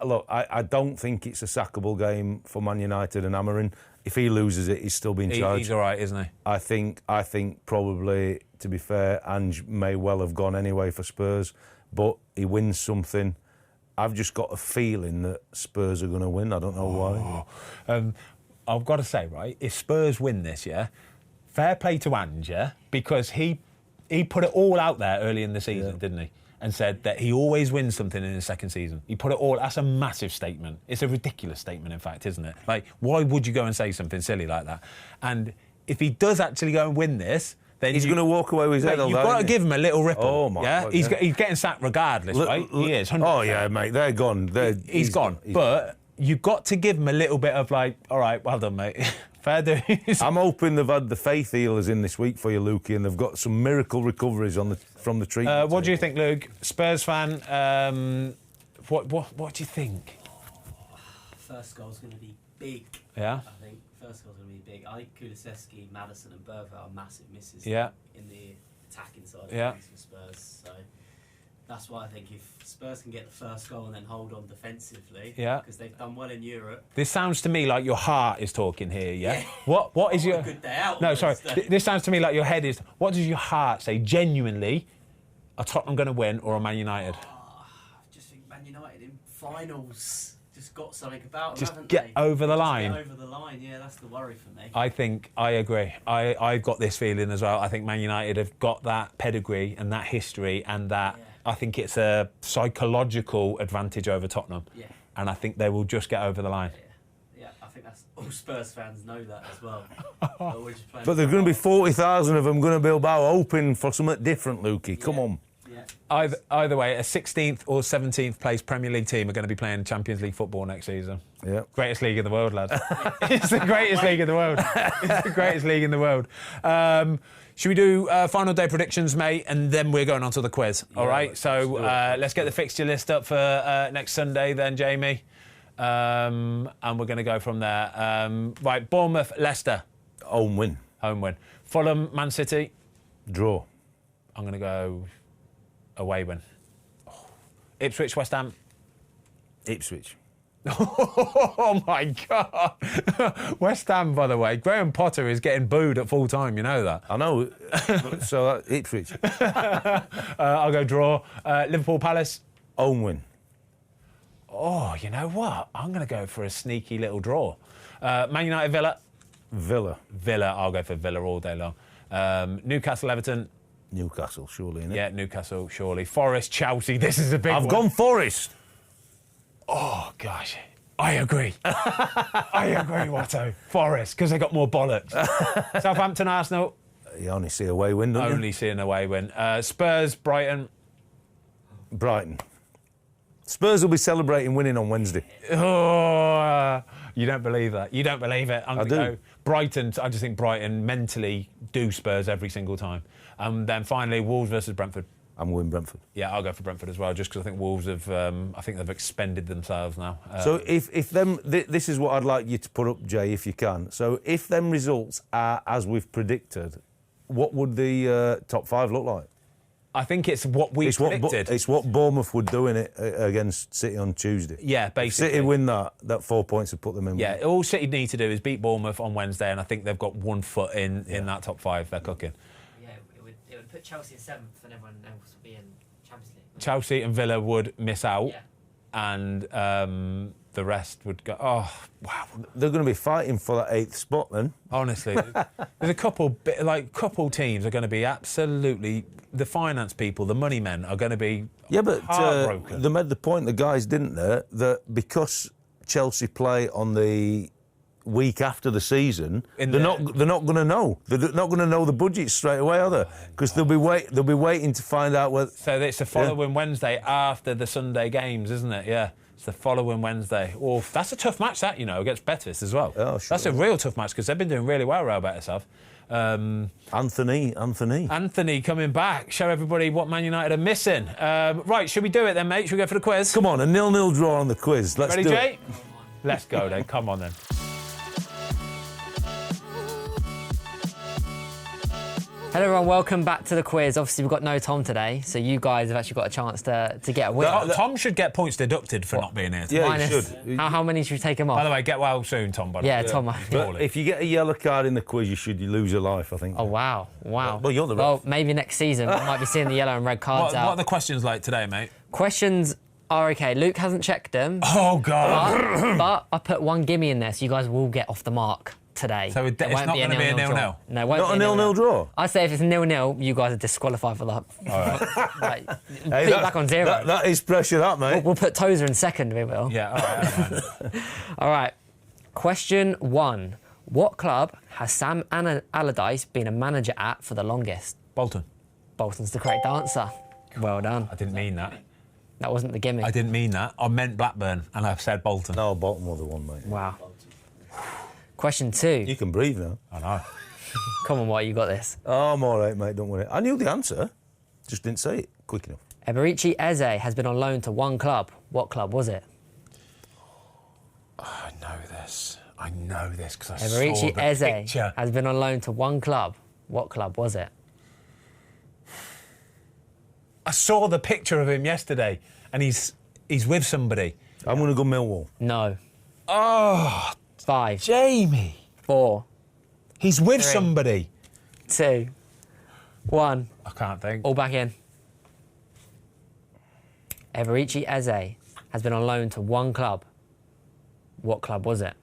Look, I don't think it's a sackable game for Man United and Amorim. If he loses it, he's still being charged. He's all right, isn't he? I think probably, to be fair, Ange may well have gone anyway for Spurs, but he wins something. I've just got a feeling that Spurs are going to win. I don't know why. I've got to say, right, if Spurs win this, fair play to Ange, because he put it all out there early in the season, didn't he? And said that he always wins something in his second season. He put it all... That's a massive statement. It's a ridiculous statement, in fact, isn't it? Like, why would you go and say something silly like that? And if he does actually go and win this, then... He's going to walk away with his head on. You've got to give him a little ripple. Oh, my God. He's getting sacked regardless, right? He is, 100%. Oh, yeah, mate, they're gone. He's gone. But you've got to give him a little bit of, like, all right, well done, mate. Fair dues. I'm hoping they've had the faith healers in this week for you, Lukey, and they've got some miracle recoveries from the treatment. What do you think, Luke? Spurs fan. What do you think? First goal's going to be big. Yeah. I think first goal's going to be big. I think Kulusevski, Maddison, and Berger are massive misses. Yeah. In the attacking side of things for Spurs. So that's why I think if Spurs can get the first goal and then hold on defensively, because they've done well in Europe. This sounds to me like your heart is talking here, yeah? What is your... a good day out. No, sorry. This sounds to me like your head is... What does your heart say? Genuinely, are Tottenham going to win or are Man United? I just think Man United in finals just got something about them, just haven't get they? over the line. Get over the line, yeah, that's the worry for me. I agree. I've got this feeling as well. I think Man United have got that pedigree and that history and that... Yeah. I think it's a psychological advantage over Tottenham. Yeah. And I think they will just get over the line. Yeah, I think that's all Spurs fans know that as well. But there's going to be 40,000 of them going to Bilbao hoping for something different, Lukey. Come on. Yeah. Either way, a 16th or 17th place Premier League team are going to be playing Champions League football next season. Yeah. Greatest league in the world, lads. It's the greatest league in the world. It's the greatest league in the world. Should we do final day predictions, mate? And then we're going on to the quiz. All right? So let's get the fixture list up for next Sunday then, Jamie. And we're going to go from there. Right, Bournemouth, Leicester. Home win. Home win. Fulham, Man City. Draw. I'm going to go away win. Ipswich, West Ham. Ipswich. Oh, my God. West Ham, by the way. Graham Potter is getting booed at full time, you know that? I know. So, Ipswich. I'll go draw. Liverpool, Palace. Home win. Oh, you know what? I'm going to go for a sneaky little draw. Man United, Villa. Villa. I'll go for Villa all day long. Newcastle, Everton. Newcastle, surely, innit? Yeah, Newcastle, surely. Forest, Chelsea. This is a big one. I've gone Forest. Oh, gosh. I agree. I agree, Watto. Forest, because they got more bollocks. Southampton, Arsenal. You only see a away win, don't you? Only see an away win. Spurs, Brighton. Brighton. Spurs will be celebrating winning on Wednesday. Oh, you don't believe that. You don't believe it. I'm I going do. to go Brighton. I just think Brighton mentally do Spurs every single time. Then finally, Wolves versus Brentford. I'm going Brentford. Yeah, I'll go for Brentford as well, just because I think Wolves have. I think they've expended themselves now. So if them, this is what I'd like you to put up, Jay, if you can. So if them results are as we've predicted, what would the top 5 look like? I think it's what we predicted. It's what Bournemouth would do in it against City on Tuesday. Yeah, basically. If City win that 4 points would put them in. Yeah, all City need to do is beat Bournemouth on Wednesday, and I think they've got 1 foot in that top 5. They're cooking. Yeah, it would put Chelsea in 7th, and everyone else would be in Champions League. Chelsea and Villa would miss out, Yeah. and the rest would go. Oh, wow! They're going to be fighting for that 8th spot then. Honestly, there's a couple teams are going to be absolutely. The finance people, the money men, are going to be heartbroken. They made the point, the guys, didn't they, that because Chelsea play on the week after the season, they're not going to know. They're not going to know the budget straight away, are they? Because they'll be waiting to find out whether. So it's the following Wednesday after the Sunday games, isn't it? Yeah. It's the following Wednesday. Oh, that's a tough match, that, against Betis as well. Oh, sure. That's a real tough match because they've been doing really well, Real Betis have. Anthony coming back. Show everybody what Man United are missing. Right, should we do it then, mate? Should we go for the quiz? Come on, a 0-0 draw on the quiz. Let's Ready, do Jay? it. Let's go then. Come on then. Hello everyone, welcome back to the quiz. Obviously we've got no Tom today, so you guys have actually got a chance to get a win. Tom should get points deducted for not being here today. Yeah, Minus, you should. How many should we take him off? By the way, get well soon, Tom. By the way. Tom. But if you get a yellow card in the quiz, you lose your life, I think. Oh, wow. Well, you're the ref. Well, maybe next season we might be seeing the yellow and red cards out. What are the questions like today, mate? Questions are okay. Luke hasn't checked them. Oh, God. But I put one gimme in there, so you guys will get off the mark today. So it's not going to be a 0-0? No, it won't Not be a 0-0 draw? I'd say if it's 0-0, you guys are disqualified for that. All right. Put it back on 0. That is pressure, that, mate. We'll put Tozer in second, we will. Yeah, all right. All right. Question 1. What club has Sam Allardyce been a manager at for the longest? Bolton. Bolton's the correct answer. Well done. I didn't mean that. That wasn't the gimme. I didn't mean that. I meant Blackburn, and I said Bolton. No, Bolton was the one, mate. Wow. Question 2. You can breathe now. I know. Come on, what? You got this. Oh, I'm all right, mate. Don't worry. I knew the answer. Just didn't say it quick enough. Eberici Eze has been on loan to one club. What club was it? I know this because I Eberici saw the Eze picture. has been on loan to one club. What club was it? I saw the picture of him yesterday, and he's with somebody. I'm going to go Millwall. No. Oh, 5, Jamie. 4, He's with 3. somebody. 2, 1. I can't think. All back in. Eberici Eze has been on loan to one club. What club was it?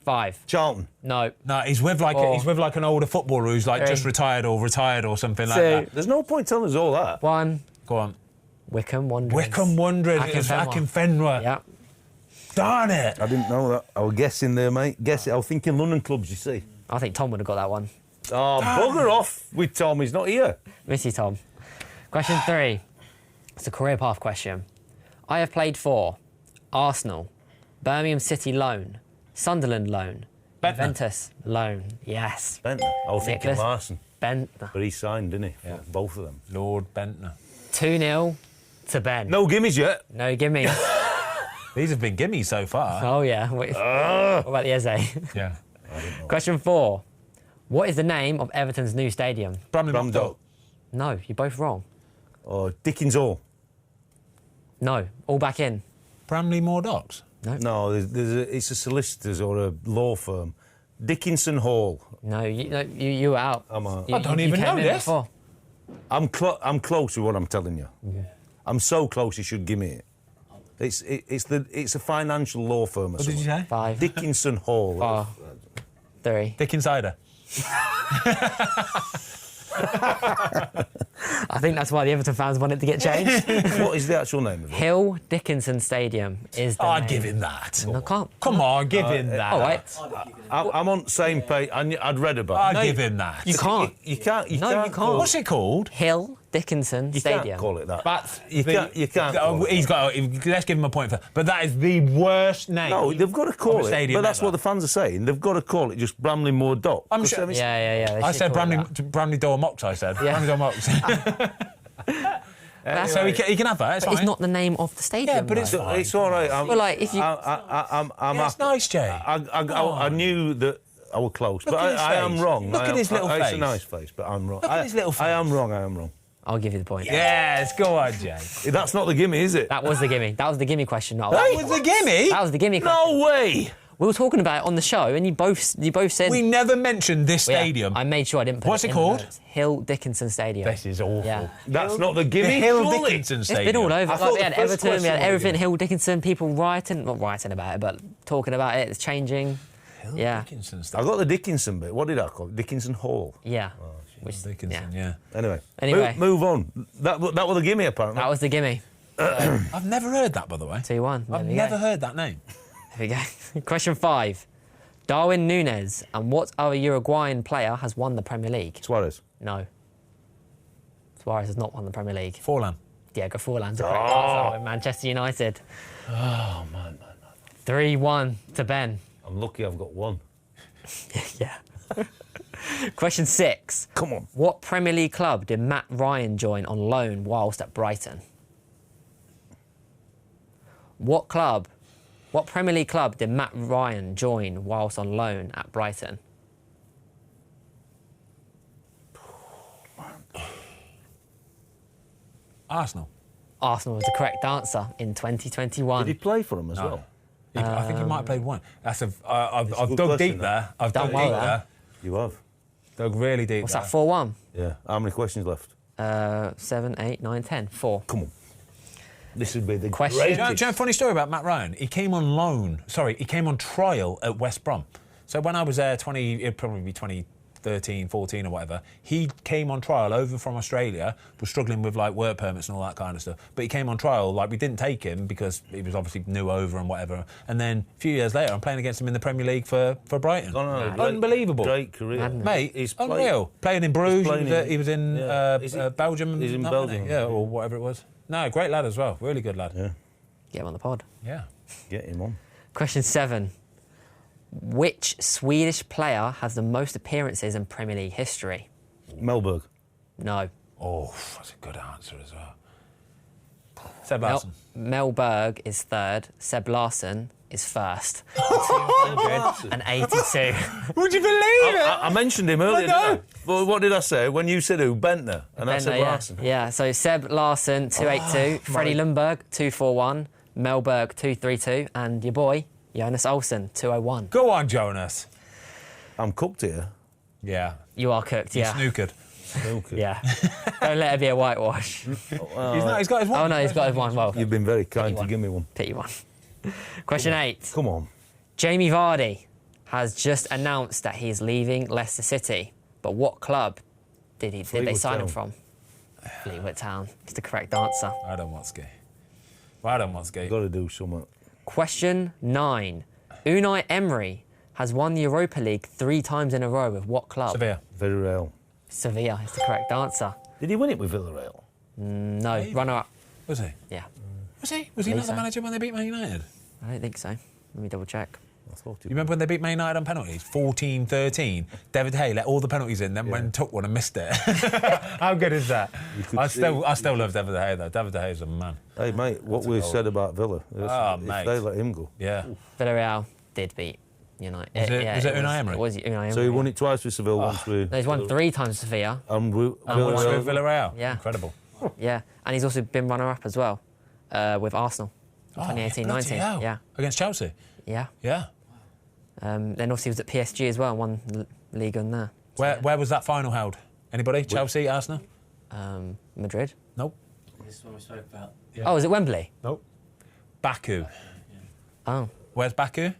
5. Charlton. No. No, he's with like an older footballer who's like 3. just retired or something like 2. that. There's no point telling us all that. 1. Go on. Wycombe Wanderers. Wycombe Wanderers. It was Akinfenwa. Yeah. Darn it. I didn't know that. I was guessing there, mate. I was thinking London clubs, you see. I think Tom would have got that one. Oh, bugger off with Tom. He's not here. Miss you, Tom. Question 3. It's a career path question. I have played for Arsenal, Birmingham City loan, Sunderland loan, Bentner. Juventus loan. Yes. Bentner. I was thinking Nicholas Larson. Bentner. But he signed, didn't he? Yeah. Both of them. Lord Bentner. 2-0 to Ben. No gimmies yet. No gimme. These have been gimmies so far. Oh, yeah. What about the Eze? Yeah. Question 4. What is the name of Everton's new stadium? Bramdock. No, you're both wrong. Or Dickens Hall. No, all back in. Bramley Moor Docks. No, it's a solicitor's or a law firm. Dickinson Hall. No, you were out. I'm out. I don't You even came know in this. before. I'm close with what I'm telling you. Yeah. I'm so close. You should give me it. It's a financial law firm. Or What did you something. say? 5, Dickinson Hall. 4, 3. Dick Insider. I think that's why the Everton fans want it to get changed. What is the actual name of it? Hill Dickinson Stadium is the I'd name. give him that. No, can't. Come on, give him that. All right. I'm on the same page. I'd read about it. I'd give him that. You can't. You can't. You No, can't you call can't. What's it called? Hill Dickinson You Stadium. can't call it that. That's You can't call it He's got. Let's give him a point for. But that is the worst name. No, they've got to call of a it. stadium But that's ever. what the fans are saying. They've got to call it just Bramley Moor Dock. I'm sure. Because, Yeah. They I should said call it Bramley Door Mox. I said Yeah. Bramley Door Mox. So he can have that. It's But fine. it's not the name of the stadium. Yeah, but it's though. It's all right. Well, like, if you- I'm Yeah, it's nice, Jay. I knew that I was close, Look but at his I am face. wrong. Look at his little It's a face. nice face, but I'm wrong. Look at his little I am face. wrong. I'll give you the point. Yes, go on, Jay. That's not the gimme, is it? That was the gimme. That was the gimme question. Not That was a gimme. That was the gimme question. No way! We were talking about it on the show, and you both said. We never mentioned this Yeah, stadium. I made sure I didn't put What's it in the called? notes. Hill Dickinson Stadium. This is awful. Yeah. That's not the The gimme. Hill surely. Dickinson It's Stadium. been all over. I Like, thought we had the first Everton, we had question was everything. gimme. Hill Dickinson, people not writing about it, but talking about it. It's changing. Yeah. Dickinson I Stadium. got the Dickinson bit. What did I call it? Dickinson Hall. Yeah. Dickinson, yeah. Anyway, move on. That was the gimme, apparently. That was the gimme. I've never heard that, by the way. 2-1. There I've we never go. heard that name. There we go. Question 5. Darwin Núñez and what other Uruguayan player has won the Premier League? Suarez. No. Suarez has not won the Premier League. Forlan. Diego Forlan's a correct answer with Manchester United. Oh, man. 3-1 to Ben. I'm lucky I've got one. Yeah. Question 6. Come on. What Premier League club did Matt Ryan join on loan whilst at Brighton? What Premier League club did Matt Ryan join whilst on loan at Brighton? Arsenal. Arsenal was the correct answer in 2021. Did he play for him as well? I think he might have played one. I've good dug question, deep that. there. I've Done dug well deep there. there. You have. Dug really deep What's there. that, 4-1? Yeah. How many questions left? 7, 8, 9, 10. 4. Come on. This would be the Question. Do you know greatest. a funny story about Matt Ryan? He came on loan. Sorry, he came on trial at West Brom. So when I was there, it'd probably be 2013, 14 or whatever, he came on trial over from Australia, was struggling with like work permits and all that kind of stuff. But he came on trial, like we didn't take him because he was obviously new over and whatever. And then a few years later, I'm playing against him in the Premier League for Brighton. Unbelievable. Great career. Mate, He's unreal. Playing in Bruges, he was in Yeah. Belgium. He's in that, Belgium. wasn't he? Yeah, or whatever it was. No, great lad as well. Really good lad. Yeah. Get him on the pod. Yeah. Get him on. Question 7. Which Swedish player has the most appearances in Premier League history? Melberg. No. Oh, that's a good answer as well. Seb Larsson. Mel Berg is 3rd. Seb Larsson is 1st. 282. Would you believe it? I mentioned him earlier, know. didn't I? Well, what did I say? When you said who? Bentner. And I said Bentner, Larsson. Yeah, so Seb Larsson, 282. Freddie Lundberg, 241. Mel Berg, 232. And your boy, Jonas Olsen, 201. Go on, Jonas. I'm cooked here. Yeah. You are cooked, He's yeah. snookered. Okay. Yeah. Don't let it be a whitewash. He's got his one. Oh, no, he's got his one. Well, You've been very kind to one. give me one. pity one. Question 8. Come on. Jamie Vardy has just announced that he's leaving Leicester City. But what club did they sign him from? Fleetwood Town. It's the correct answer. I don't want ski. I don't want ski. Got to do something. Question 9. Unai Emery has won the Europa League 3 times in a row with what club? Sevilla. Villarreal. Sevilla is the correct answer. Did he win it with Villarreal? No, runner-up. Was he? Yeah, Was he? Was he not the so. manager when they beat Man United? I don't think so. Let me double check. I thought You remember when they beat Man United on penalties? 14-13. David Hay let all the penalties in, then went and took one and missed it. How good is that? I still love David Hay though. David Hay is a man. Hey, mate, what we said about Villa. If mate. they let him go. Yeah. Villarreal did beat United. Was it Unai Emery? It was Unai Emery. So he won it twice with Seville, once with... No, he's won 3 times with Sevilla. And with And what's with Villarreal. Villarreal? Yeah. Incredible. Yeah, and he's also been runner-up as well with Arsenal. 2018-19. bloody hell. Yeah, Against Chelsea? yeah. Yeah. Then obviously he was at PSG as well and won League on there. Where was that final held? Anybody? Chelsea, Arsenal? Madrid. Nope. This is what we spoke about. Yeah. Oh, was it Wembley? Nope. Baku. Oh. Where's Baku?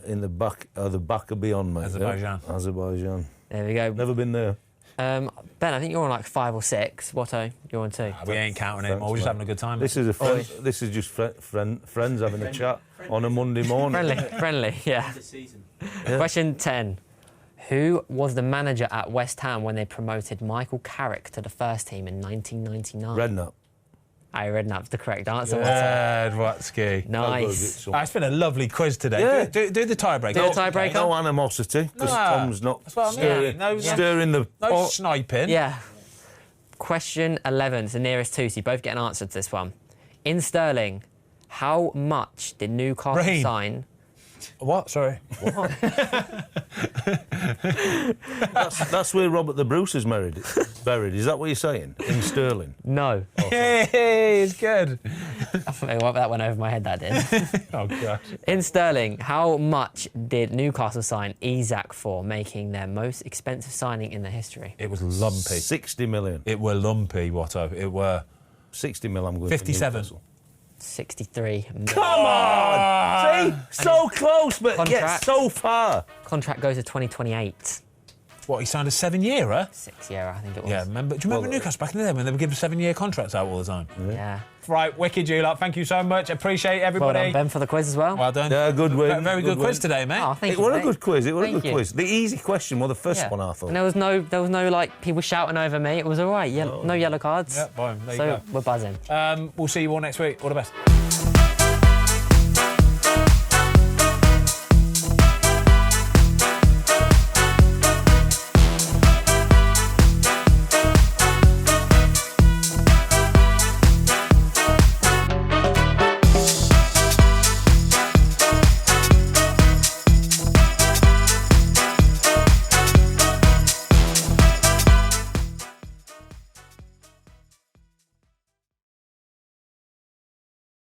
In the back, the back of beyond, mate. Azerbaijan. Yeah. Azerbaijan. There we go. Never been there. Ben, I think you're on like 5 or 6. Watto, you're on 2. We ain't counting anymore. We're just having a good time. This is This is just friends having a chat on a Monday morning. Friendly, yeah. Question 10. Who was the manager at West Ham when they promoted Michael Carrick to the first team in 1999? Redknapp. Redknapp's the correct answer. Watsky. Nice. It's been a lovely quiz today. Yeah. Do the tiebreaker. Do the tiebreaker. No animosity, because Tom's not stirring the No pot. sniping. Yeah. Question 11 is the nearest 2, so you both get an answer to this one. In sterling, how much did Newcastle sign? What? Sorry. What? that's where Robert the Bruce is buried. Is that what you're saying? In sterling? No. Hey, it's good. That went over my head, that did. Oh, gosh. In sterling, how much did Newcastle sign Isak for, making their most expensive signing in their history? It was lumpy. 60 million. It were lumpy, Watto. It were... 60 mil, I'm going 57. 63 million. Come on! See? So close, but yet so far. Contract goes to 2028. What, he signed a 7-year? 6 year, I think it was. Yeah, do you remember Newcastle back in the day when they were giving 7-year contracts out all the time? Yeah. Right, wicked you lot. Thank you so much. Appreciate everybody. Well done, Ben, for the quiz as well. Well done. Yeah, good win. Very good quiz today, mate. Oh, thank It you, was a mate. good quiz. It was a Thank good you. quiz. The easy question was the first one, I thought. And there was no like people shouting over me. It was all right. No yellow cards. Yeah, boom. There you So go. we're buzzing. We'll see you all next week. All the best.